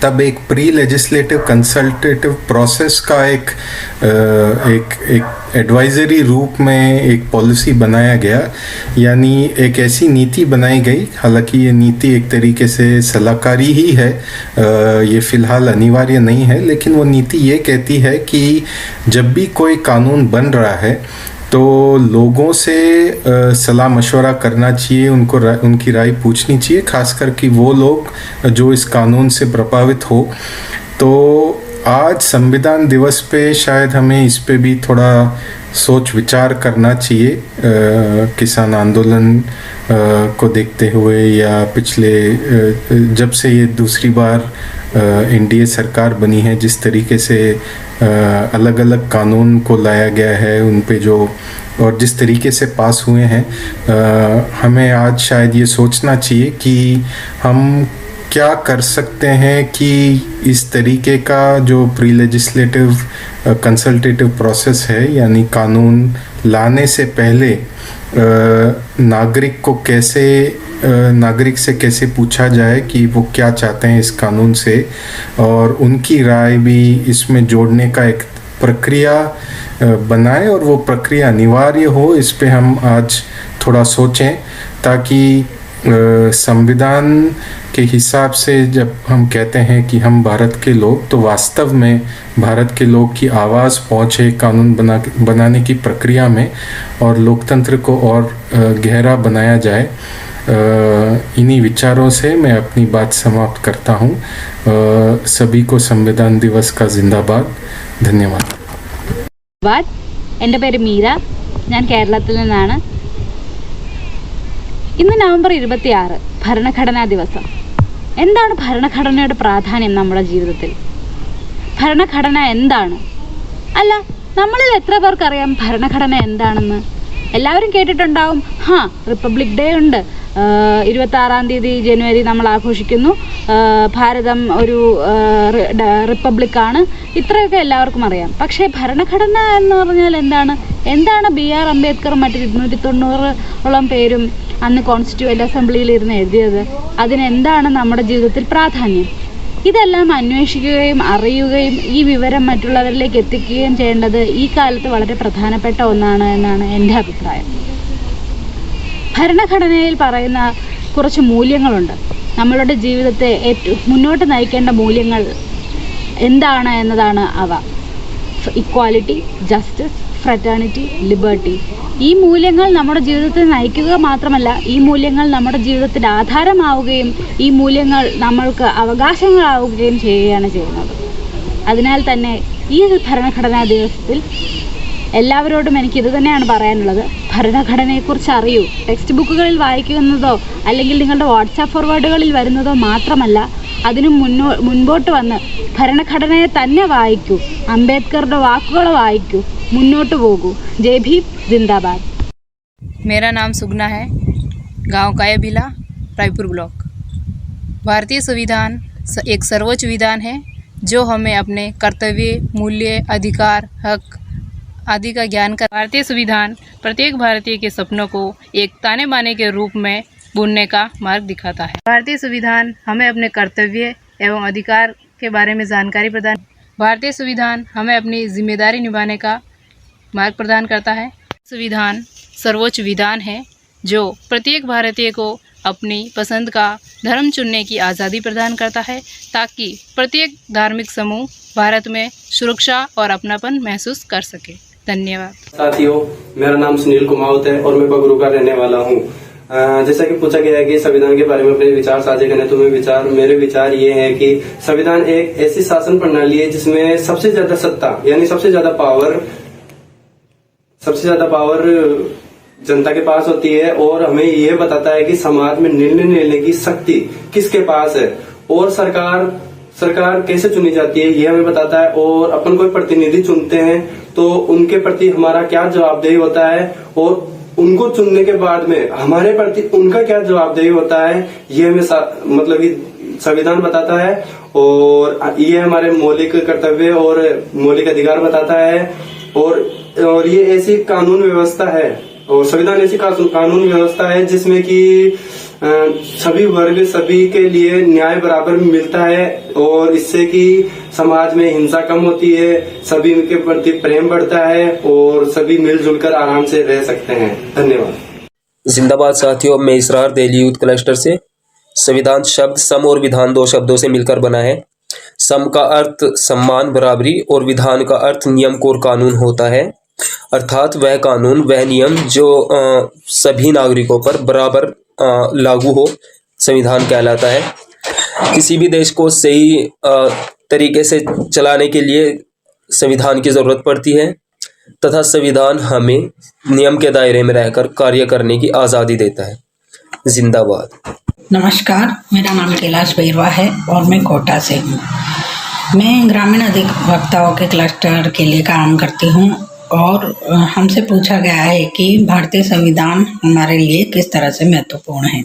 तब एक प्री लेजिस्लेटिव कंसल्टेटिव प्रोसेस का एक एडवाइजरी रूप में एक पॉलिसी बनाया गया, यानी एक ऐसी नीति बनाई गई। हालांकि ये नीति एक तरीके से सलाहकारी ही है, ये फिलहाल अनिवार्य नहीं है, लेकिन वो नीति ये कहती है कि जब भी कोई कानून बन रहा है तो लोगों से सलाह मशवरा करना चाहिए, उनकी राय पूछनी चाहिए, खासकर कि वो लोग जो इस कानून से प्रभावित हो। तो आज संविधान दिवस पे शायद हमें इस पे भी थोड़ा सोच विचार करना चाहिए, किसान आंदोलन को देखते हुए, या पिछले जब से ये दूसरी बार एनडीए सरकार बनी है, जिस तरीके से अलग अलग कानून को लाया गया है, उन पे जो और जिस तरीके से पास हुए हैं, हमें आज शायद ये सोचना चाहिए कि हम क्या कर सकते हैं कि इस तरीके का जो प्री लेजिस्लेटिव कंसल्टेटिव प्रोसेस है, यानी कानून लाने से पहले नागरिक से कैसे पूछा जाए कि वो क्या चाहते हैं इस कानून से, और उनकी राय भी इसमें जोड़ने का एक प्रक्रिया बनाए, और वो प्रक्रिया अनिवार्य हो। इस पे हम आज थोड़ा सोचें, ताकि संविधान के हिसाब से जब हम कहते हैं कि हम भारत के लोग, तो वास्तव में भारत के लोग की आवाज़ पहुँचे कानून बनाने की प्रक्रिया में, और लोकतंत्र को और गहरा बनाया जाए। इन्हीं विचारों से मैं अपनी बात समाप्त करता हूँ। सभी को संविधान दिवस का जिंदाबाद। धन्यवाद। എൻ്റെ പേര് മീര, ഞാൻ കേരളത്തിൽ നിന്നാണ്. ഇന്ന് നവംബർ 26 ഭരണഘടനാ ദിവസം. എന്താണ് ഭരണഘടനയുടെ പ്രാധാന്യം നമ്മുടെ ജീവിതത്തിൽ? ഭരണഘടന എന്താണ്? അല്ല, നമ്മളിൽ എത്ര പേർക്കറിയാം ഭരണഘടന എന്താണെന്ന്? എല്ലാവരും കേട്ടിട്ടുണ്ടാവും, റിപ്പബ്ലിക് ഡേ ഉണ്ട്, 26-ാം തീയതി ജനുവരി നമ്മൾ ആഘോഷിക്കുന്നു, ഭാരതം ഒരു റിപ്പബ്ലിക്കാണ്, ഇത്രയൊക്കെ എല്ലാവർക്കും അറിയാം. പക്ഷേ ഭരണഘടന എന്ന് പറഞ്ഞാൽ എന്താണ് BR അംബേദ്കറും മറ്റ് 290ഓളം പേരും അന്ന് കോൺസ്റ്റിറ്റ്യൂവൻ്റ് അസംബ്ലിയിൽ ഇരുന്ന് എഴുതിയത്? അതിനെന്താണ് നമ്മുടെ ജീവിതത്തിൽ പ്രാധാന്യം? ഇതെല്ലാം അന്വേഷിക്കുകയും അറിയുകയും ഈ വിവരം മറ്റുള്ളവരിലേക്ക് എത്തിക്കുകയും ചെയ്യേണ്ടത് ഈ കാലത്ത് വളരെ പ്രധാനപ്പെട്ട ഒന്നാണ് എന്നാണ് എൻ്റെ അഭിപ്രായം. ഭരണഘടനയിൽ പറയുന്ന കുറച്ച് മൂല്യങ്ങളുണ്ട്. നമ്മളുടെ ജീവിതത്തെ മുന്നോട്ട് നയിക്കേണ്ട മൂല്യങ്ങൾ എന്താണ് എന്നതാണ് അവ. Equality, justice, fraternity, liberty. ഈ മൂല്യങ്ങൾ നമ്മുടെ ജീവിതത്തെ നയിക്കുക മാത്രമല്ല, ഈ മൂല്യങ്ങൾ നമ്മുടെ ജീവിതത്തിന് ആധാരമാവുകയും ഈ മൂല്യങ്ങൾ നമ്മൾക്ക് അവകാശങ്ങളാവുകയും ചെയ്യുകയാണ് ചെയ്യുന്നത്. അതിനാൽ തന്നെ ഈ ഭരണഘടനാ ദിവസത്തിൽ എല്ലാവരോടും എനിക്ക് ഇത് തന്നെയാണ് പറയാനുള്ളത്. ഭരണഘടനയെക്കുറിച്ച് അറിയൂ. ടെക്സ്റ്റ് ബുക്കുകളിൽ വായിക്കുന്നതോ അല്ലെങ്കിൽ നിങ്ങളുടെ വാട്സാപ്പ് ഫോർവേഡുകളിൽ വരുന്നതോ മാത്രമല്ല, അതിനു മുൻപോട്ട് വന്ന് ഭരണഘടനയെ തന്നെ വായിക്കൂ, അംബേദ്കറുടെ വാക്കുകൾ വായിക്കൂ, മുന്നോട്ട് പോകൂ. जय भीम, जिंदाबाद। मेरा नाम सुगना है, गांव कायाबिला, रायपुर ब्लॉक। भारतीय संविधान एक सर्वोच्च विधान है जो हमें अपने कर्तव्य, मूल्य, अधिकार, हक आदि का ज्ञान कर। भारतीय संविधान प्रत्येक भारतीय के सपनों को एक ताने बाने के रूप में बुनने का मार्ग दिखाता है। भारतीय संविधान हमें अपने कर्तव्य एवं अधिकार के बारे में जानकारी प्रदान। भारतीय संविधान हमें अपनी जिम्मेदारी निभाने का मार्ग प्रदान करता है। संविधान सर्वोच्च विधान है जो प्रत्येक भारतीय को अपनी पसंद का धर्म चुनने की आज़ादी प्रदान करता है, ताकि प्रत्येक धार्मिक समूह भारत में सुरक्षा और अपनापन महसूस कर सके। धन्यवाद। साथियों, मेरा नाम सुनील कुमावत है और मैं बगरू का रहने वाला हूँ। जैसा कि पूछा गया है कि संविधान के बारे में अपने विचार साझा करने, तो मेरे विचार ये है कि संविधान एक ऐसी शासन प्रणाली है जिसमें सबसे ज्यादा सत्ता, यानी सबसे ज्यादा पावर जनता के पास होती है, और हमें ये बताता है कि समाज में निर्णय लेने की शक्ति किसके पास है, और सरकार कैसे चुनी जाती है ये हमें बताता है। और अपन कोई प्रतिनिधि चुनते हैं तो उनके प्रति हमारा क्या जवाबदेही होता है, और उनको चुनने के बाद में हमारे प्रति उनका क्या जवाबदेही होता है, ये हमें मतलब कि संविधान बताता है। और ये हमारे मौलिक कर्तव्य और मौलिक अधिकार बताता है। और ये ऐसी कानून व्यवस्था है, और संविधान ऐसी कानून व्यवस्था है जिसमें कि सभी वर्ग, सभी के लिए न्याय बराबर मिलता है, और इससे कि समाज में हिंसा कम होती है, सभी के प्रति प्रेम बढ़ता है, और सभी मिलजुल कर आराम से रह सकते हैं। धन्यवाद। जिंदाबाद साथियों, मैं इसरार दिल्ली यूथ क्लस्टर से। संविधान शब्द सम और विधान 2 शब्दों से मिलकर बना है। सम का अर्थ सम्मान, बराबरी, और विधान का अर्थ नियम और कानून होता है, अर्थात वह कानून, वह नियम जो सभी नागरिकों पर बराबर लागू हो, संविधान कहलाता है। किसी भी देश को सही तरीके से चलाने के लिए संविधान की ज़रूरत पड़ती है, तथा संविधान हमें नियम के दायरे में रहकर कार्य करने की आज़ादी देता है। जिंदाबाद। नमस्कार, मेरा नाम कैलाश बैरवा है और मैं कोटा से हूँ। मैं ग्रामीण अधिवक्ताओं के क्लस्टर के लिए काम करती हूँ और हमसे पूछा गया है कि भारतीय संविधान हमारे लिए किस तरह से महत्वपूर्ण है।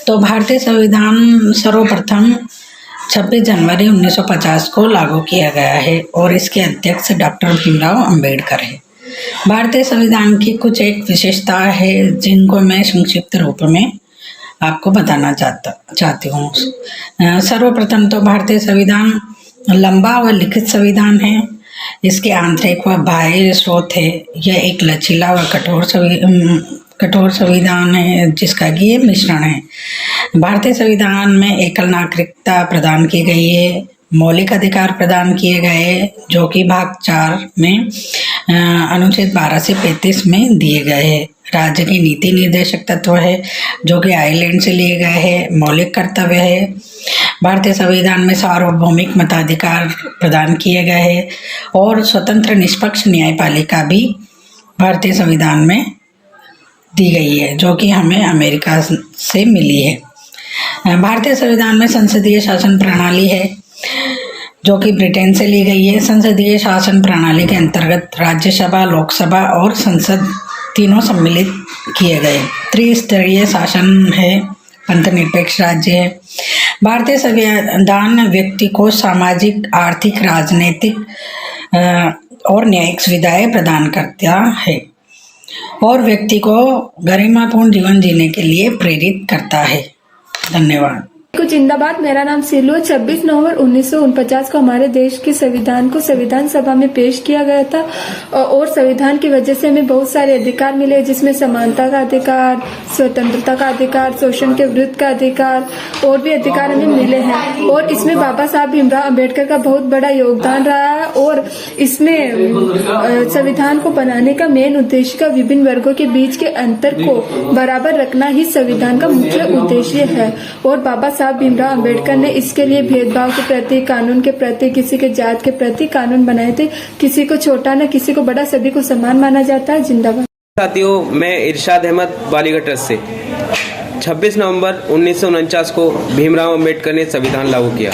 तो भारतीय संविधान सर्वप्रथम 26 जनवरी 1950 को लागू किया गया है और इसके अध्यक्ष डॉक्टर भीमराव अंबेडकर है। भारतीय संविधान की कुछ एक विशेषता है जिनको मैं संक्षिप्त रूप में आपको बताना चाहती हूँ। सर्वप्रथम तो भारतीय संविधान लंबा व लिखित संविधान है। इसके आंतरिक व बाह्य स्रोत है। यह एक लचीला व कठोर संविधान है जिसका कि ये मिश्रण है। भारतीय संविधान में एकल नागरिकता प्रदान की गई है। मौलिक अधिकार प्रदान किए गए जो कि भाग 4 में अनुच्छेद 12 से 35 में दिए गए हैं। राज्य की नीति निर्देशक तत्व है जो कि आयरलैंड से लिए गए हैं। मौलिक कर्तव्य है। भारतीय संविधान में सार्वभौमिक मताधिकार प्रदान किए गए हैं और स्वतंत्र निष्पक्ष न्यायपालिका भी भारतीय संविधान में दी गई है जो कि हमें अमेरिका से मिली है। भारतीय संविधान में संसदीय शासन प्रणाली है जो कि ब्रिटेन से ली गई है। संसदीय शासन प्रणाली के अंतर्गत राज्यसभा, लोकसभा और संसद तीनों सम्मिलित किए गए। त्रिस्तरीय शासन है। पंथनिरपेक्ष राज्य है। भारतीय संविधान व्यक्ति को सामाजिक, आर्थिक, राजनीतिक और न्यायिक सुविधाएं प्रदान करता है और व्यक्ति को गरिमापूर्ण जीवन जीने के लिए प्रेरित करता है। धन्यवाद। जिंदाबाद। मेरा नाम सिलू। 26 नवंबर 1949 को हमारे देश के संविधान को संविधान सभा में पेश किया गया था और संविधान की वजह से हमें बहुत सारे अधिकार मिले जिसमें समानता का अधिकार, स्वतंत्रता का अधिकार, शोषण के विरुद्ध का अधिकार और भी अधिकार हमें मिले हैं। और इसमें बाबा साहब भीमराव अंबेडकर का बहुत बड़ा योगदान रहा है और इसमें संविधान को बनाने का मेन उद्देश्य का विभिन्न वर्गों के बीच के अंतर को बराबर रखना ही संविधान का मुख्य उद्देश्य है। और बाबा साहब भीमराव अंबेडकर ने इसके लिए भेदभाव के प्रति, कानून के प्रति, किसी के जात के प्रति कानून बनाए थे। किसी को छोटा न किसी को बड़ा, सभी को समान माना जाता है। जिंदाबाद। साथियों, मैं इरशाद अहमद बालीगढ़ ट्रस्ट से 26 नवंबर 1949 को भीमराव अंबेडकर ने संविधान लागू किया।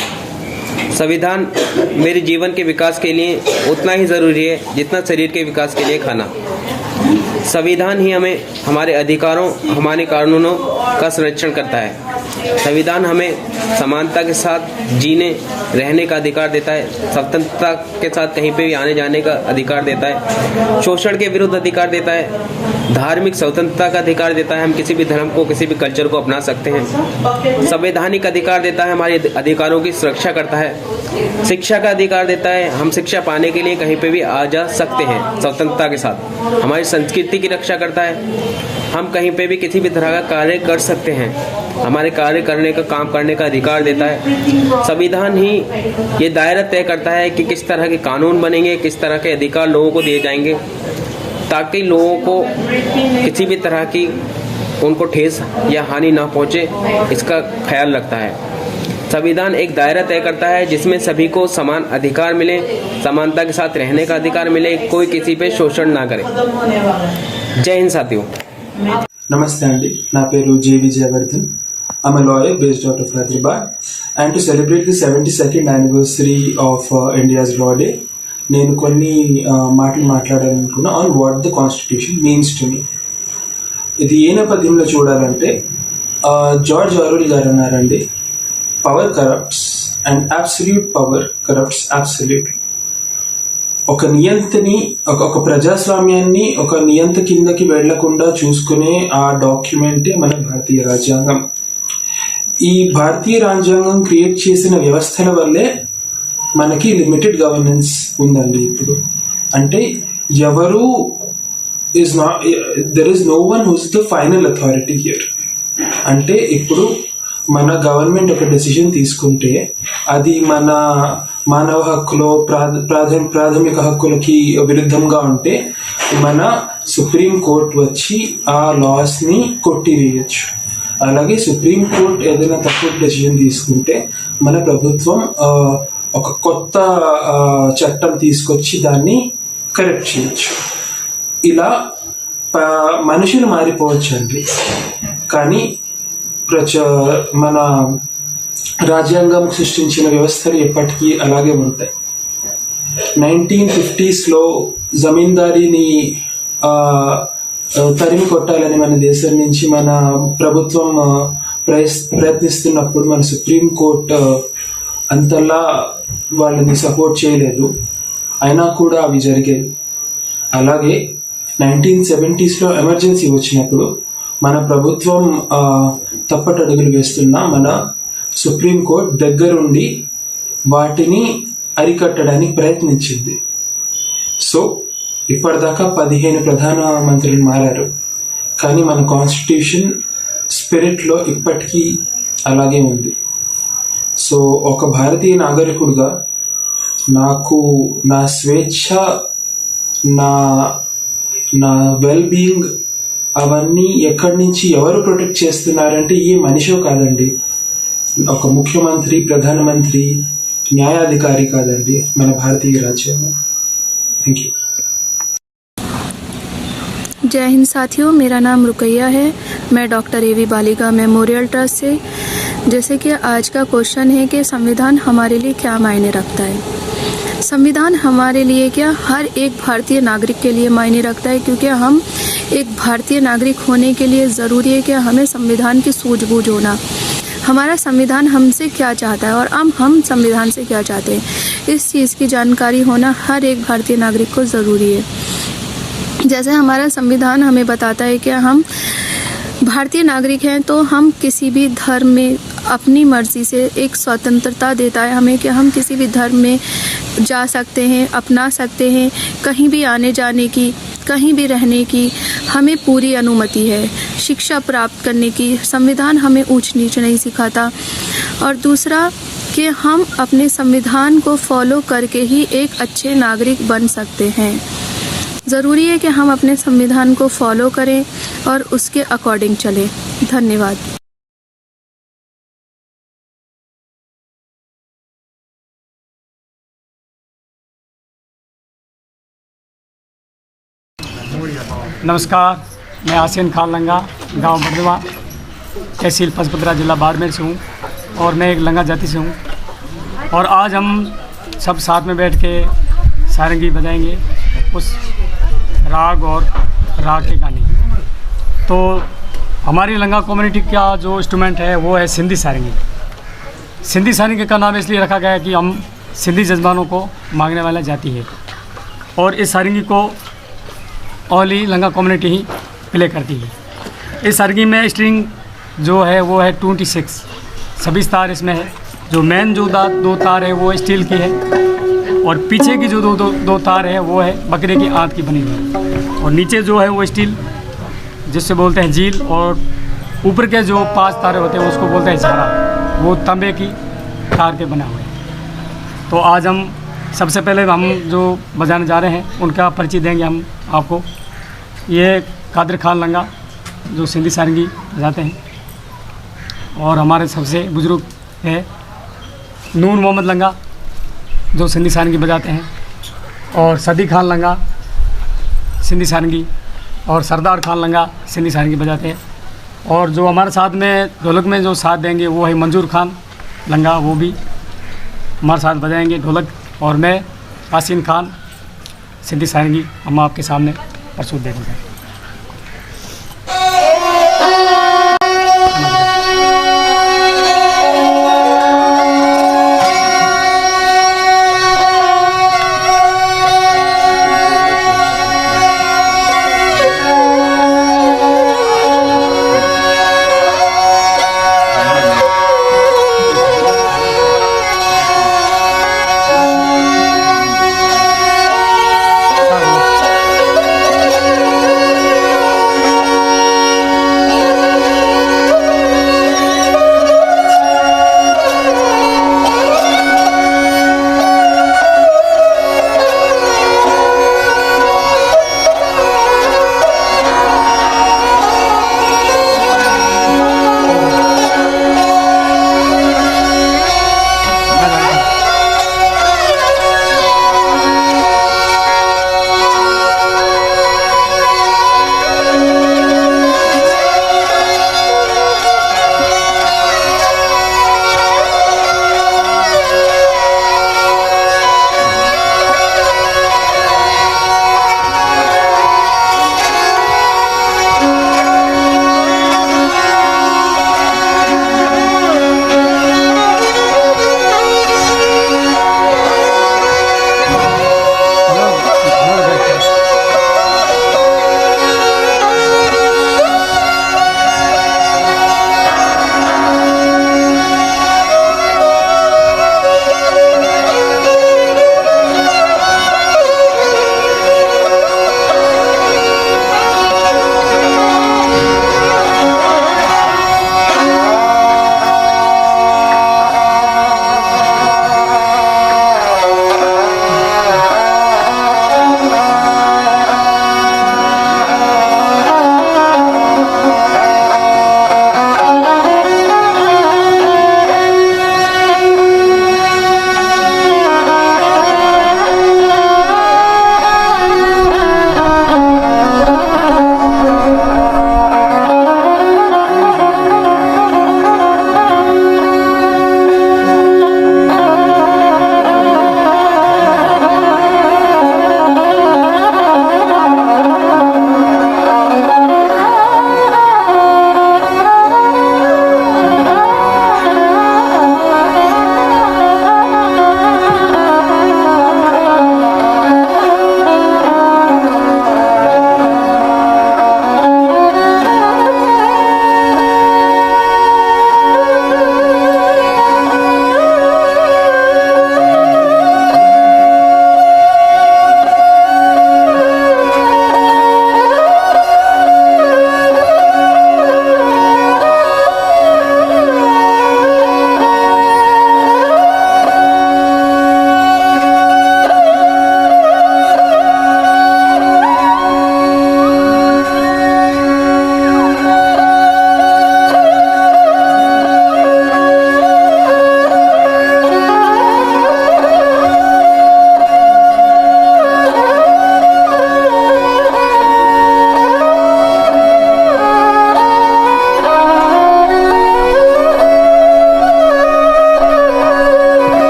संविधान मेरे जीवन के विकास के लिए उतना ही ज़रूरी है जितना शरीर के विकास के लिए खाना। संविधान ही हमें हमारे अधिकारों, हमारे कानूनों का संरक्षण करता है। संविधान हमें समानता के साथ जीने रहने का अधिकार देता है। स्वतंत्रता के साथ कहीं पे भी आने जाने का अधिकार देता है। शोषण के विरुद्ध अधिकार देता है। धार्मिक स्वतंत्रता का अधिकार देता है। हम किसी भी धर्म को, किसी भी कल्चर को अपना सकते हैं। संवैधानिक अधिकार देता है, हमारे अधिकारों की सुरक्षा करता है। शिक्षा का अधिकार देता है, हम शिक्षा पाने के लिए कहीं पे भी आ जा सकते हैं स्वतंत्रता के साथ। हमारी संस्कृति की रक्षा करता है, हम कहीं पे भी किसी भी तरह का कार्य कर सकते हैं। हमारे कार्य करने का, काम करने का अधिकार देता है। संविधान ही ये दायरा तय करता है कि किस तरह के कानून बनेंगे, किस तरह के अधिकार लोगों को दिए जाएंगे ताकि लोगों को किसी भी तरह की उनको ठेस या हानि ना पहुंचे, इसका ख्याल रखता है। संविधान एक दायरा तय करता है जिसमें सभी को समान अधिकार मिले, समानता के साथ रहने का अधिकार मिले, कोई किसी पे शोषण ना करे। जय हिंद साथियों। Namaste Andy, na peru J. Vijayavardhan. I'm a lawyer based out of Hyderabad, and to celebrate the 72nd anniversary of India's Law Day, నేను కొన్ని మాటలు మాట్లాడాలనుకున్నా on what the Constitution means to me. ఇది ఏ నేపథ్యంలో చూడాలంటే జార్జ్ ఆర్వెల్ గారు అన్నారండి, power corrupts and absolute power corrupts absolutely. ఒక నియంతని, ఒక ప్రజాస్వామ్యాన్ని ఒక నియంత కిందకి వెళ్లకుండా చూసుకునే ఆ డాక్యుమెంటే మన భారతీయ రాజ్యాంగం. ఈ భారతీయ రాజ్యాంగం క్రియేట్ చేసిన వ్యవస్థల వల్లే మనకి లిమిటెడ్ గవర్నెన్స్ ఉందండి ఇప్పుడు. అంటే ఎవరు there is no one who's the final authority here. అంటే ఇప్పుడు మన గవర్నమెంట్ ఒక డెసిషన్ తీసుకుంటే అది మన మానవ హక్కులో ప్రాథమిక హక్కులకి విరుద్ధంగా ఉంటే మన సుప్రీం కోర్ట్ వచ్చి ఆ లాస్ని కొట్టివేయచ్చు. అలాగే సుప్రీం కోర్ట్ ఏదైనా తప్పు డెసిషన్ తీసుకుంటే మన ప్రభుత్వం ఒక కొత్త చట్టం తీసుకొచ్చి దాన్ని కరెక్ట్ చేయొచ్చు. ఇలా మనుషులు మారిపోవచ్చు అండి, కానీ మన రాజ్యాంగం సృష్టించిన వ్యవస్థలు ఎప్పటికీ అలాగే ఉంటాయి. 1950s లో జమీందారీని తరిమి కొట్టాలని మన దేశం నుంచి మన ప్రభుత్వం ప్రయత్నిస్తున్నప్పుడు మన సుప్రీం కోర్టు అంతలా వాళ్ళని సపోర్ట్ చేయలేదు, అయినా కూడా అవి జరిగాయి. అలాగే 1970s లో ఎమర్జెన్సీ వచ్చినప్పుడు మన ప్రభుత్వం తప్పటడుగులు వేస్తున్న మన సుప్రీం కోర్ట్ దగ్గరుండి వాటిని అరికట్టడానికి ప్రయత్నించింది. సో ఇప్పటిదాకా 15 ప్రధానమంత్రులు మారారు, కానీ మన కాన్స్టిట్యూషన్ స్పిరిట్లో ఇప్పటికీ అలాగే ఉంది. సో ఒక భారతీయ నాగరికుడిగా నాకు నా స్వేచ్ఛ, నా నా వెల్ బీయింగ్ అవన్నీ ఎక్కడి నుంచి ఎవరు ప్రొటెక్ట్ చేస్తున్నారంటే ఏ మనిషో కాదండి, ఒక ముఖ్యమంత్రి, ప్రధానమంత్రి, న్యాయాధికారి కాదండి మన భారతీయ రాజ్యాంగం. Thank you. जय हिंद साथियों, मेरा नाम रुकैया है. मैं डॉक्टर ए वी बालिका मेमोरियल ट्रस्ट से. जैसे कि आज का क्वेश्चन है कि संविधान हमारे लिए क्या मायने रखता है. संविधान हमारे लिए क्या, हर एक भारतीय नागरिक के लिए मायने रखता है, क्योंकि हम एक भारतीय नागरिक होने के लिए ज़रूरी है कि हमें संविधान की सूझबूझ होना, हमारा संविधान हमसे क्या चाहता है और हम संविधान से क्या चाहते हैं, इस चीज़ की जानकारी होना हर एक भारतीय नागरिक को ज़रूरी है. जैसे हमारा संविधान हमें बताता है कि हम भारतीय नागरिक हैं, तो हम किसी भी धर्म में अपनी मर्ज़ी से एक स्वतंत्रता देता है हमें कि हम किसी भी धर्म में जा सकते हैं, अपना सकते हैं, कहीं भी आने जाने की, कहीं भी रहने की हमें पूरी अनुमति है. शिक्षा प्राप्त करने की संविधान हमें ऊंच नीच नहीं सिखाता. और दूसरा कि हम अपने संविधान को फॉलो करके ही एक अच्छे नागरिक बन सकते हैं. ज़रूरी है कि हम अपने संविधान को फॉलो करें और उसके अकॉर्डिंग चलें. धन्यवाद. नमस्कार, मैं आसिन खान लंगा, गांव बड़दवा, तहसील पचपदरा, जिला बाड़मेर से हूँ और मैं एक लंगा जाति से हूँ. और आज हम सब साथ में बैठ के सारंगी बजाएंगे, उस राग और राग के गाने. तो हमारी लंगा कम्युनिटी का जो इंस्ट्रूमेंट है वो है सिंधी सारंगी. सिंधी सारंगी का नाम इसलिए रखा गया है कि हम सिंधी जज्बानों को मांगने वाला जाति है और इस सारंगी को ओनली लंगा कम्युनिटी ही प्ले करती है. इस सारंगी में स्ट्रिंग जो है वो है 26, 26 तार इसमें है. जो मेन जो दो तार है वो स्टील की है और पीछे की जो दो तार है वो है बकरे की आंत की बनी हुई है. और नीचे जो है वो स्टील जिससे बोलते हैं झील, और ऊपर के जो 5 तारे होते हैं उसको बोलते हैं झारा, वो तांबे की तार के बने हुए हैं. तो आज हम सबसे पहले हम जो बजाने जा रहे हैं उनका परिचय देंगे हम आपको. ये कादिर खान लंगा जो सिंधी सारंगी बजाते हैं, और हमारे सबसे बुजुर्ग है नूर मोहम्मद लंगा जो सिंधी सारंगी बजाते हैं, और सदी खान लंगा सिंधी सारंगी, और सरदार खान लंगा सिंधी सारंगी बजाते हैं. और जो हमारे साथ में ढोलक में जो साथ देंगे वो है मंजूर खान लंगा, वो भी हमारे साथ बजाएंगे ढोलक. और मैं आसिन खान सिंधी सारंगी हम आपके सामने प्रस्तुत देंगे.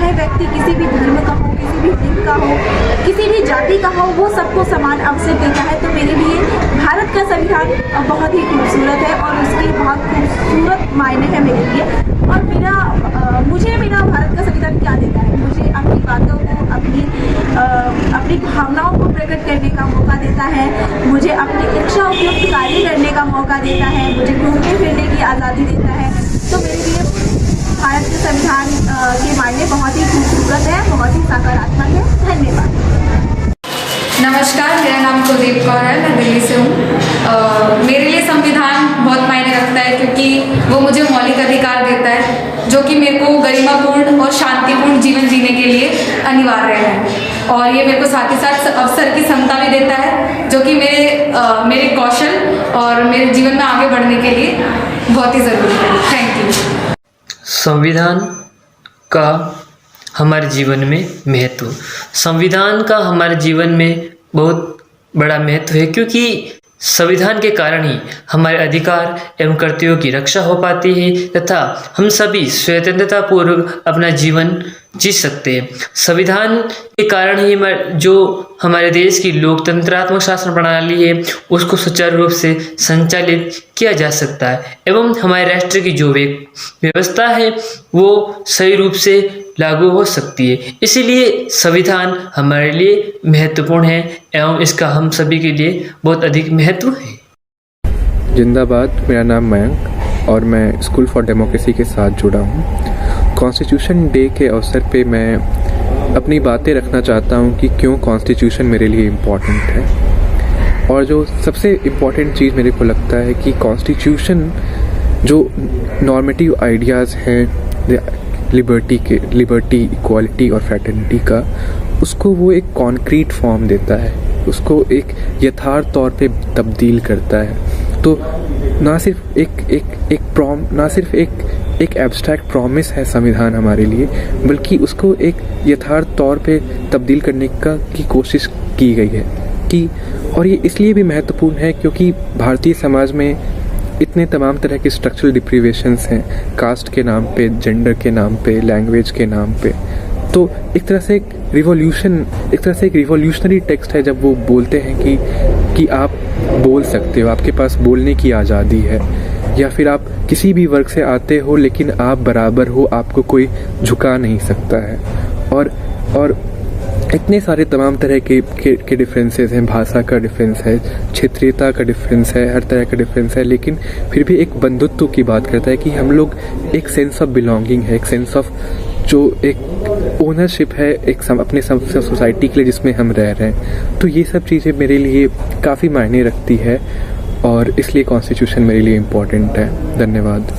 चाहे व्यक्ति किसी भी धर्म का हो, किसी भी लिंग का हो, किसी भी जाति का हो, वो सबको समान अवसर देता है। तो मेरे लिए भारत का संविधान बहुत ही खूबसूरत है और उसके बहुत खूबसूरत मायने हैं मेरे लिए। और मुझे मेरा भारत का संविधान क्या देता है? मुझे अपनी बातों को, अपनी भावनाओं को प्रकट करने का मौका देता है, मुझे अपनी इच्छा उपयुक्त कार्य करने का मौका देता है, मुझे घूमने फिरने की आज़ादी देता है। तो मेरे लिए भारत के संविधान के मायने बहुत ही खूबसूरत है, बहुत ही सकारात्मक है। धन्यवाद। नमस्कार, मेरा नाम कुलदीप कौर है, मैं दिल्ली से हूँ। मेरे लिए संविधान बहुत मायने रखता है क्योंकि वो मुझे मौलिक अधिकार देता है जो कि मेरे को गरिमापूर्ण और शांतिपूर्ण जीवन जीने के लिए अनिवार्य है। और ये मेरे को साथ ही साथ अवसर की क्षमता भी देता है जो कि मेरे कौशल और मेरे जीवन में आगे बढ़ने के लिए बहुत ही ज़रूरी है। Thank you. संविधान का हमारे जीवन में महत्व। संविधान का हमारे जीवन में बहुत बड़ा महत्व है क्योंकि संविधान के कारण ही हमारे अधिकार एवं कर्तव्यों की रक्षा हो पाती है तथा हम सभी स्वतंत्रता पूर्वक अपना जीवन जी सकते हैं। संविधान के कारण ही जो हमारे देश की लोकतंत्रात्मक शासन प्रणाली है उसको सुचारू रूप से संचालित किया जा सकता है एवं हमारे राष्ट्र की जो व्यवस्था है वो सही रूप से लागू हो सकती है। इसीलिए संविधान हमारे लिए महत्वपूर्ण है एवं इसका हम सभी के लिए बहुत अधिक महत्व है। जिंदाबाद। मेरा नाम मयंक और मैं स्कूल फॉर डेमोक्रेसी के साथ जुड़ा हूँ। कॉन्स्टिट्यूशन डे के अवसर पे मैं अपनी बातें रखना चाहता हूँ कि क्यों कॉन्स्टिट्यूशन मेरे लिए इम्पॉर्टेंट है। और जो सबसे इम्पॉर्टेंट चीज़ मेरे को लगता है कि कॉन्स्टिट्यूशन जो नॉर्मेटिव आइडियाज़ हैं लिबर्टी, इक्वालिटी और फ्रेटर्निटी का, उसको वो एक कॉन्क्रीट फॉर्म देता है, उसको एक यथार्थ तौर पे तब्दील करता है। तो ना सिर्फ एक एब्स्ट्रैक्ट प्रॉमिस है संविधान हमारे लिए, बल्कि उसको एक यथार्थ तौर पे तब्दील करने की कोशिश की गई है और ये इसलिए भी महत्वपूर्ण है क्योंकि भारतीय समाज में इतने तमाम तरह के स्ट्रक्चरल डिप्रीवेशंस हैं, कास्ट के नाम पे, जेंडर के नाम पे, लैंग्वेज के नाम पे। तो एक तरह से एक रिवॉल्यूशनरी टेक्स्ट है जब वो बोलते हैं कि आप बोल सकते हो, आपके पास बोलने की आज़ादी है, या फिर आप किसी भी वर्ग से आते हो लेकिन आप बराबर हो, आपको कोई झुका नहीं सकता है। और इतने सारे तमाम तरह के डिफरेंसेस हैं, भाषा का डिफरेंस है, क्षेत्रीयता का डिफरेंस है, हर तरह का डिफरेंस है, लेकिन फिर भी एक बंधुत्व की बात करता है कि हम लोग एक सेंस ऑफ बिलोंगिंग है, एक सेंस ऑफ जो एक ओनरशिप है एक अपने सोसाइटी के लिए जिसमें हम रह रहे हैं। तो ये सब चीज़ें मेरे लिए काफ़ी मायने रखती है और इसलिए कॉन्स्टिट्यूशन मेरे लिए इम्पोर्टेंट है। धन्यवाद।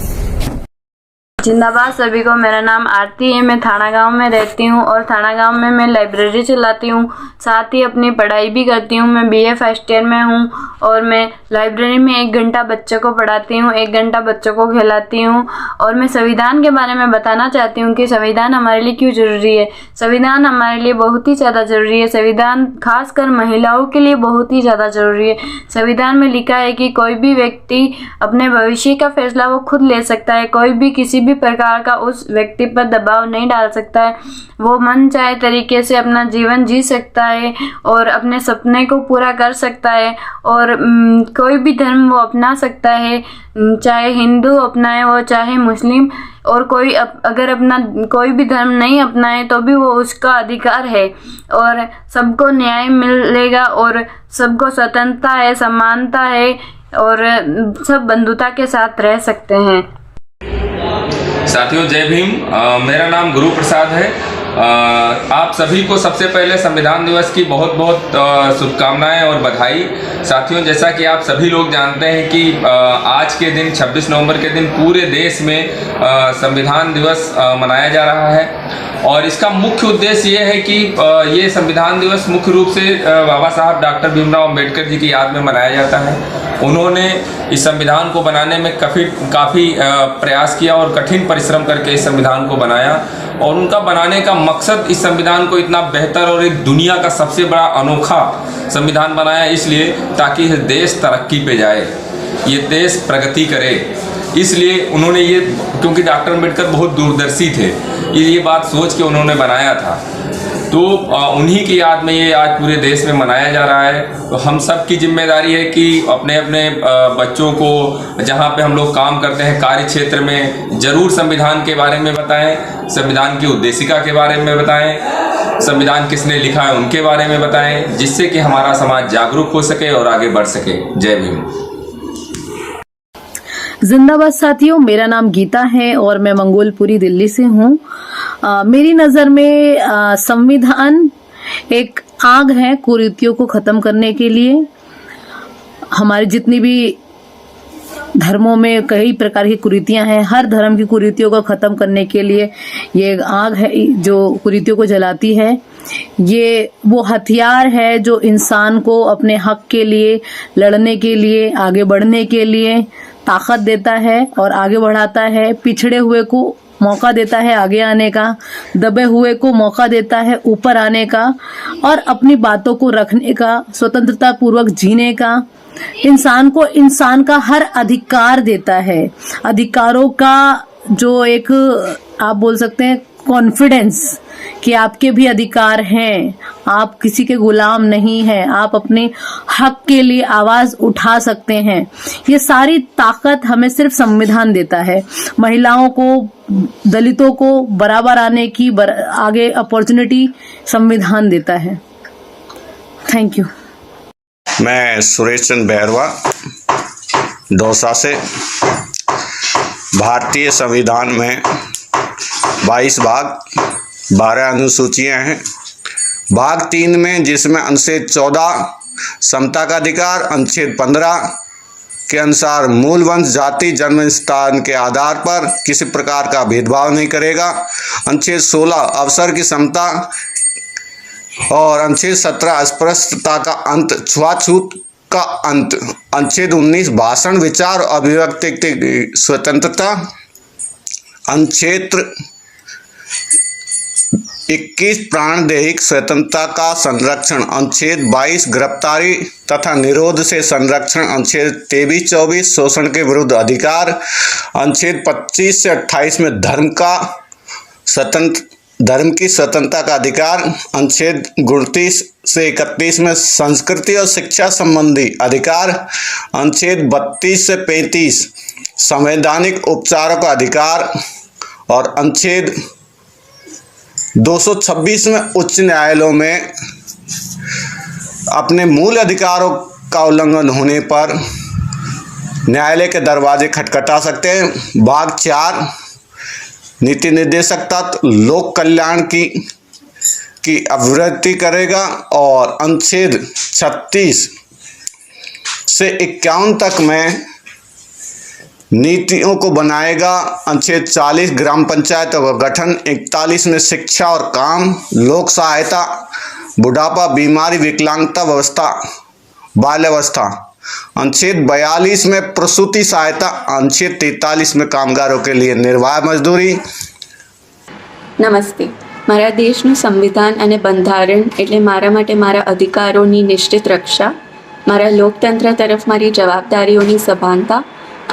जिंदाबाद सभी को। मेरा नाम आरती है, मैं थाना गांव में रहती हूं और थाना गांव में मैं लाइब्रेरी चलाती हूं, साथ ही अपनी पढ़ाई भी करती हूं। मैं बीए फर्स्ट ईयर में हूं और मैं लाइब्रेरी में 1 घंटा बच्चों को पढ़ाती हूं, 1 घंटा बच्चों को खिलाती हूं। और मैं संविधान के बारे में बताना चाहती हूं कि संविधान हमारे लिए क्यों ज़रूरी है। संविधान हमारे लिए बहुत ही ज़्यादा ज़रूरी है। संविधान खासकर महिलाओं के लिए बहुत ही ज़्यादा ज़रूरी है। संविधान में लिखा है कि कोई भी व्यक्ति अपने भविष्य का फैसला वो खुद ले सकता है, कोई भी किसी भी प्रकार का उस व्यक्ति पर दबाव नहीं डाल सकता है, वो मन चाहे तरीके से अपना जीवन जी सकता है और अपने सपने को पूरा कर सकता है। और कोई भी धर्म वो अपना सकता है, चाहे हिंदू अपनाए वो चाहे मुस्लिम, और कोई अगर अपना कोई भी धर्म नहीं अपनाए तो भी वो उसका अधिकार है और सबको न्याय मिलेगा और सबको स्वतंत्रता है, समानता है और सब बंधुता के साथ रह सकते हैं। साथियों जय भीम। मेरा नाम गुरु प्रसाद है। आप सभी को सबसे पहले संविधान दिवस की बहुत बहुत शुभकामनाएं और बधाई। साथियों जैसा कि आप सभी लोग जानते हैं कि आज के दिन 26 नवंबर के दिन पूरे देश में संविधान दिवस मनाया जा रहा है और इसका मुख्य उद्देश्य ये है कि ये संविधान दिवस मुख्य रूप से बाबा साहब डॉक्टर भीमराव अंबेडकर जी की याद में मनाया जाता है। उन्होंने इस संविधान को बनाने में काफ़ी प्रयास किया और कठिन परिश्रम करके इस संविधान को बनाया और उनका बनाने का मकसद इस संविधान को इतना बेहतर और एक दुनिया का सबसे बड़ा अनोखा संविधान बनाया इसलिए ताकि यह देश तरक्की पे जाए, ये देश प्रगति करे। इसलिए उन्होंने ये, क्योंकि डॉक्टर अम्बेडकर बहुत दूरदर्शी थे, ये बात सोच के उन्होंने बनाया था। तो उन्हीं की याद में ये आज पूरे देश में मनाया जा रहा है। तो हम सब की जिम्मेदारी है कि अपने अपने बच्चों को जहाँ पे हम लोग काम करते हैं कार्य क्षेत्र में ज़रूर संविधान के बारे में बताएं, संविधान की उद्देशिका के बारे में बताएं, संविधान किसने लिखा है उनके बारे में बताएं, जिससे कि हमारा समाज जागरूक हो सके और आगे बढ़ सके। जय भीम। जिंदाबाद साथियों, मेरा नाम गीता है और मैं मंगोलपुरी दिल्ली से हूँ। मेरी नज़र में संविधान एक आग है कुरीतियों को ख़त्म करने के लिए। हमारी जितनी भी धर्मों में कई प्रकार की कुरीतियां हैं, हर धर्म की कुरीतियों को ख़त्म करने के लिए ये एक आग है जो कुरीतियों को जलाती है। ये वो हथियार है जो इंसान को अपने हक के लिए लड़ने के लिए, आगे बढ़ने के लिए ताकत देता है और आगे बढ़ाता है। पिछड़े हुए को मौका देता है आगे आने का, दबे हुए को मौका देता है ऊपर आने का और अपनी बातों को रखने का, स्वतंत्रता पूर्वक जीने का। इंसान को इंसान का हर अधिकार देता है। अधिकारों का जो एक आप बोल सकते हैं कॉन्फिडेंस कि आपके भी अधिकार हैं, आप किसी के गुलाम नहीं हैं, आप अपने हक के लिए आवाज उठा सकते हैं। ये सारी ताकत हमें सिर्फ संविधान देता है। महिलाओं को, दलितों को बराबर आने की आगे अपॉर्चुनिटी संविधान देता है। Thank you. मैं सुरेश चंद्र बैरवा दौसा से। भारतीय संविधान में 22 भाग 12 अनुसूचियां हैं। भाग 3 में, जिसमें अनुच्छेद 14 समता का अधिकार, अनुच्छेद 15 के अनुसार मूल वंश, जाति, जन्म स्थान के आधार पर किसी प्रकार का भेदभाव नहीं करेगा। अनुच्छेद 16 अवसर की समता और अनुच्छेद 17 अस्पृश्यता का अंत, छुआछूत का अंत। अनुच्छेद 19 भाषण, विचार और अभिव्यक्ति की स्वतंत्रता। अनुच्छेद 21 प्राणदैहिक स्वतंत्रता का संरक्षण। अनुच्छेद 22 गिरफ्तारी तथा निरोध से संरक्षण। अनुच्छेद 23-24 शोषण के विरुद्ध अधिकार। अनुच्छेद 25 से 28 में धर्म की स्वतंत्रता का अधिकार। अनुच्छेद 29 से 31 में संस्कृति और शिक्षा संबंधी अधिकार। अनुच्छेद 32 से 35 संवैधानिक उपचारों का अधिकार और अनुच्छेद 226 में उच्च न्यायालयों में अपने मूल अधिकारों का उल्लंघन होने पर न्यायालय के दरवाजे खटखटा सकते हैं। भाग 4 नीति निर्देशक तत्व लोक कल्याण की अभिवृद्धि करेगा और अनुच्छेद 36 से 51 तक में नीतियों को बनाएगा। अनुच्छेद 40 ग्राम पंचायतों का गठन। 41 में शिक्षा और काम, लोक सहायता, बुढ़ापा, बीमारी, विकलांगता व्यवस्था, बाल्यावस्था। अनुच्छेद 42 में प्रसूति सहायता। अनुच्छेद 43 में कामगारों के लिए निर्वाह मजदूरी। નમસ્તે। મારા દેશનું સંવિધાન અને બંધારણ એટલે મારા માટે મારા અધિકારોની નિશ્ચિત રક્ષા, મારા લોકતંત્ર તરફ મારી જવાબદારીઓની સભાનતા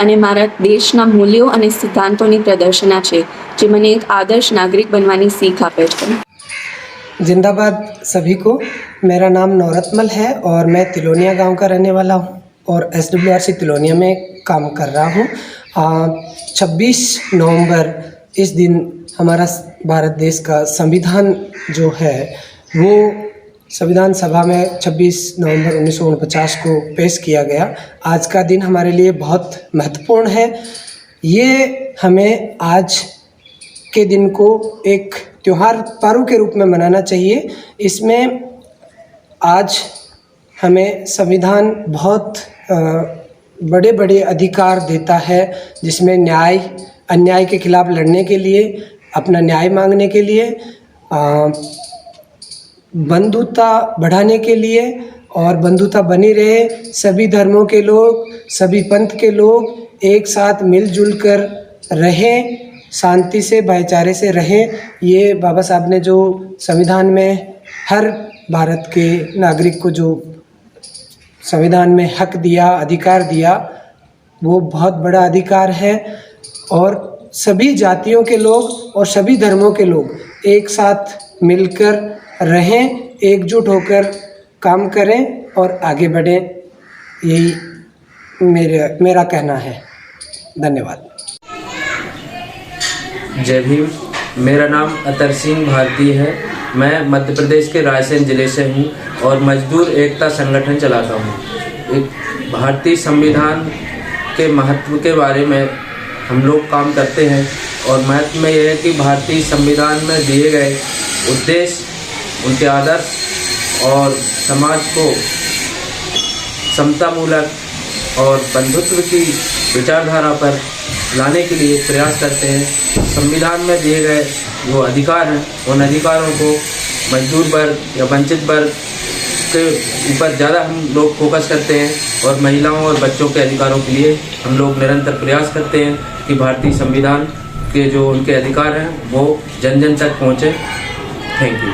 અને મારા દેશના મૂલ્યો અને સિદ્ધાંતોની પ્રદર્શના છે, જે મને એક આદર્શ નાગરિક બનવાની सीख આપે છે। जिंदाबाद सभी को। मेरा नाम नौरतमल है और मैं तिलोनिया गांव का रहने वाला हूं और SWRC तिलोनिया में काम कर रहा हूं। 26 नवंबर इस दिन हमारा भारत देश का संविधान जो है वो संविधान सभा में 26 नवंबर 1949 को पेश किया गया। आज का दिन हमारे लिए बहुत महत्वपूर्ण है। ये हमें आज के दिन को एक त्योहार पर्व के रूप में मनाना चाहिए। इसमें आज हमें संविधान बहुत बड़े बड़े अधिकार देता है, जिसमें न्याय, अन्याय के खिलाफ लड़ने के लिए, अपना न्याय मांगने के लिए, बंधुता बढ़ाने के लिए और बंधुता बनी रहे, सभी धर्मों के लोग, सभी पंथ के लोग एक साथ मिलजुल कर रहें, शांति से, भाईचारे से रहें। ये बाबा साहब ने जो संविधान में हर भारत के नागरिक को जो संविधान में हक दिया, अधिकार दिया, वो बहुत बड़ा अधिकार है और सभी जातियों के लोग और सभी धर्मों के लोग एक साथ मिलकर रहें, एकजुट होकर काम करें और आगे बढ़ें, यही मेरा कहना है। धन्यवाद। जय भीम। मेरा नाम अतर सिंह भारती है। मैं मध्य प्रदेश के रायसेन जिले से हूँ और मजदूर एकता संगठन चलाता हूँ। एक भारतीय संविधान के महत्व के बारे में हम लोग काम करते हैं और महत्व में यह है कि भारतीय संविधान में दिए गए उद्देश्य, उनके आदर्श और समाज को समतामूलक और बंधुत्व की विचारधारा पर लाने के लिए प्रयास करते हैं। संविधान में दिए गए जो अधिकार हैं, उन अधिकारों को मजदूर वर्ग या वंचित वर्ग के ऊपर ज़्यादा हम लोग फोकस करते हैं और महिलाओं और बच्चों के अधिकारों के लिए हम लोग निरंतर प्रयास करते हैं कि भारतीय संविधान के जो उनके अधिकार हैं वो जन जन तक पहुँचे। Thank you.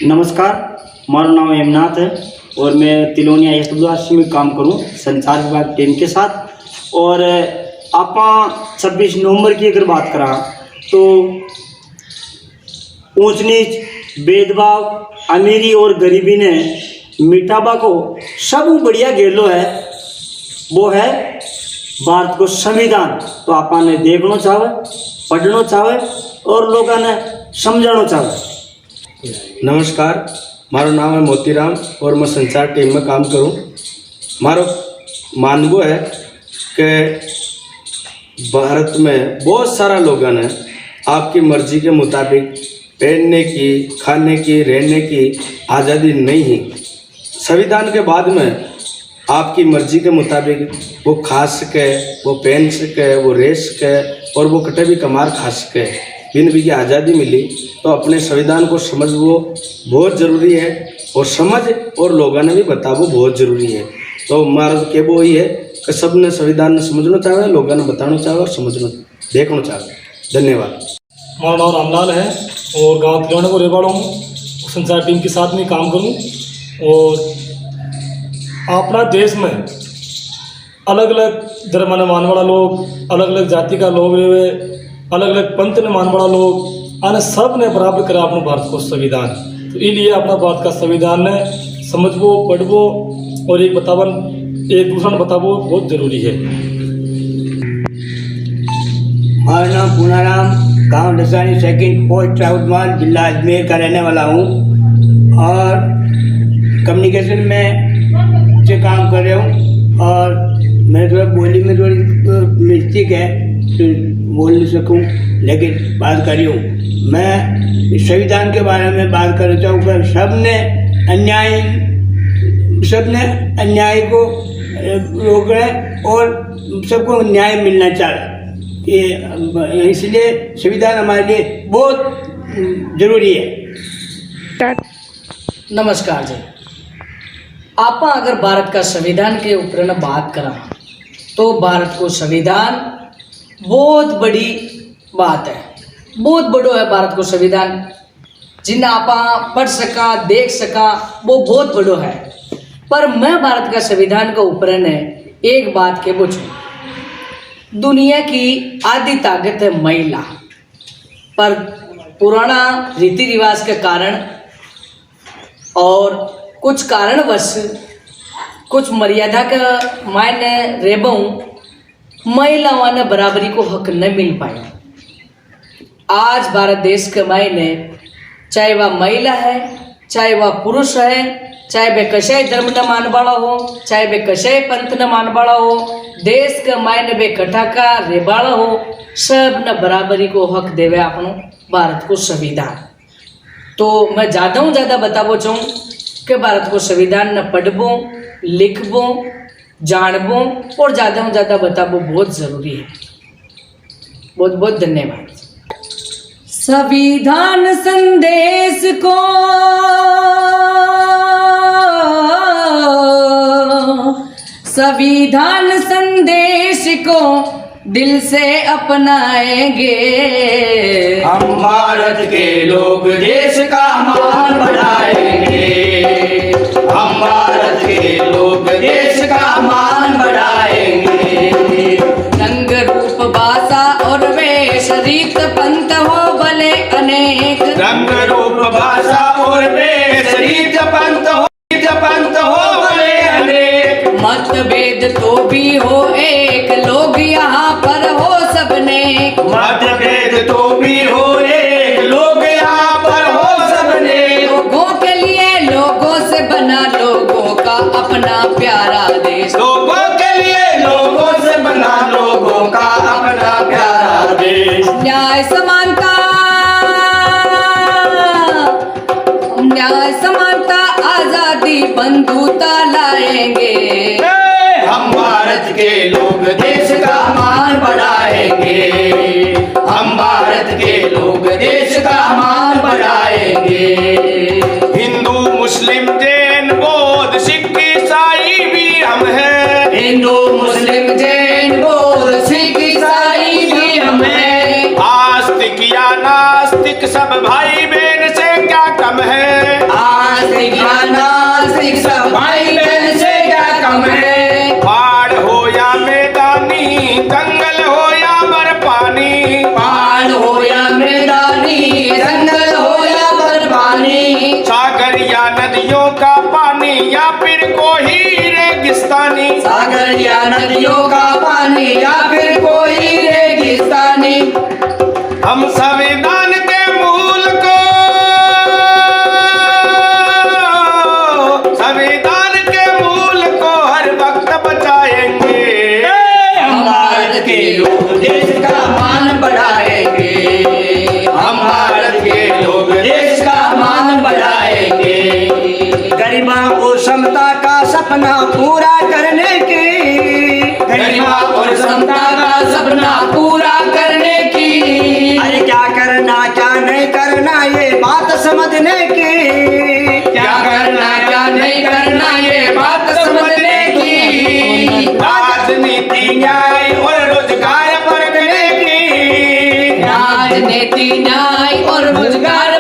नमस्कार, हमारा नाम हेमनाथ है और मैं तिलोनिया SWRC में काम करूं संचार विभाग टीम के साथ। और आप 26 नवंबर की अगर बात करा तो ऊंच नीच, भेदभाव, अमीरी और गरीबी ने मिटाबा को सब बढ़िया गेलो है, वो है भारत को संविधान। तो आपने देखना चाहे, पढ़ना चाहे और लोगों ने समझना चाहे। नमस्कार, मारो नाम है मोतीराम और मैं संचार टीम में काम करूं। मारो मानवो है कि भारत में बहुत सारा लोगों ने आपकी मर्जी के मुताबिक पहनने की, खाने की, रहने की आज़ादी नहीं है। संविधान के बाद में आपकी मर्जी के मुताबिक वो खा सके, वो पहन सके, वो रह सके और वो कटे भी कमार खा सके, बिन भी की आज़ादी मिली। तो अपने संविधान को समझवो बहुत ज़रूरी है और समझ और लोगों ने भी बतावो बहुत ज़रूरी है। तो हमारा कहबो ही है कि सबने संविधान ने समझना चाहे, लोगों ने बताना चाहे और समझना देखना चाहे। धन्यवाद। हमारा नाम रामलाल है और गांव तिलोना को रहवाड़ा हूँ। संचार टीम के साथ में काम करूँ और अपना देश में अलग अलग धर्म ने मानने वाला लोग, अलग अलग जाति का लोग रहे, अलग अलग पंथ ने मानने वाला लोग आने सब ने बराबर करा अपने भारत को संविधान। तो इसलिए अपना भारत का संविधान ने समझवो, पढ़वो और एक दूसरा ने बतावो बहुत जरूरी है। हमारा नाम पूनाराम, गांव दसानी, सेकंड पोस्ट राउतमान, जिला अजमेर का रहने वाला हूँ और कम्युनिकेशन में से काम कर रहा हूँ और मैं थोड़ा बोली में थोड़ी मिस्टेक है तो बोल नहीं सकूँ, लेकिन बात कर रही हूँ। मैं संविधान के बारे में बात करना चाहूँगा। सबने अन्याय को रोकना और सबको न्याय मिलना चाहिए, इसलिए संविधान हमारे लिए बहुत जरूरी है। नमस्कार जी। आप अगर भारत का संविधान के ऊपर बात करा तो भारत को संविधान बहुत बड़ी बात है, बहुत बड़ो है भारत को संविधान। जिन्हें आप पढ़ सका, देख सका, वो बहुत बड़ो है। पर मैं भारत का संविधान के ऊपर ने एक बात के पूछूं। दुनिया की आधी ताकत है महिला, पर पुराना रीति रिवाज के कारण और कुछ कारणवश, कुछ मर्यादा का मायने रेबों महिलाओं ने बराबरी को हक न मिल पाया। आज भारत देश के मायने चाहे वह महिला है, चाहे वह पुरुष है, चाहे वे कशाय धर्म न मान वाला हो, चाहे वे कशाय पंथ न मान वाला हो, देश के मायने वे कटाका रेबाड़ा हो, सब न बराबरी को हक देवे अपनो भारत को संविधान। तो मैं ज़्यादा बताबो चाहूँ कि भारत को संविधान न पढ़बो, लिखबो, जानबो और ज़्यादा बताबो बहुत ज़रूरी है। बहुत बहुत धन्यवाद। संविधान संदेश को संविधान संदेश को दिल से अपनाएंगे हम भारत के लोग देश का मान बढ़ाएंगे। हम भारत के लोग देश का मान बढ़ाएंगे। रंग रूप भाषा और वेश रीत पंथ हो भले अनेक, रंग रूप भाषा और वेश रीत पंथ हो भले अनेक, मतभेद तो भी हो एक, लोग यहाँ पर हो सबने, मतभेद तो भी हो एक, लोग यहाँ पर हो सबने। लोगों के लिए लोगों से बना लोगों का अपना प्यारा देश, लोगों के लिए लोगों से बना लोगों का अपना प्यारा देश। न्याय समानता आजादी बंधुता लाएंगे, हम भारत के लोग देश का मान बढ़ाएंगे, हम भारत के लोग देश का मान बढ़ाएंगे। हिंदू मुस्लिम जैन बौद्ध सिख ईसाई भी हम हैं, हिंदू मुस्लिम जैन बौद्ध सिख ईसाई भी हम हैं। आस्तिक या नास्तिक सब भाई बहन से क्या कम है, आस्तिक या नास्तिक सब भाई बहन से क्या कम है। पहाड़ हो या मैदानी, जंगल हो या बर्फानी, पहाड़ हो या मैदानी, जंगल हो या बर्फानी, सागर या नदियों का पानी या फिर कोई रेगिस्तानी, सागर या नदियों का पानी या फिर कोई रेगिस्तानी। हम संविधान के मूल को, संविधान के मूल को हर वक्त बचाएंगे, हम भारत के लोग देश का मान बढ़ाएंगे, हम भारत के लोग देश का मान बढ़ाएंगे। गरिमा और समता का सपना पूरा करने की, गरिमा और समता का सपना पूरा करने की, अरे क्या करना क्या नहीं करना ये बात समझने की, क्या करना क्या नहीं करना ये बात समझने की। राजनीति न्याय और रोजगार परखने की, राजनीति न्याय और रोजगार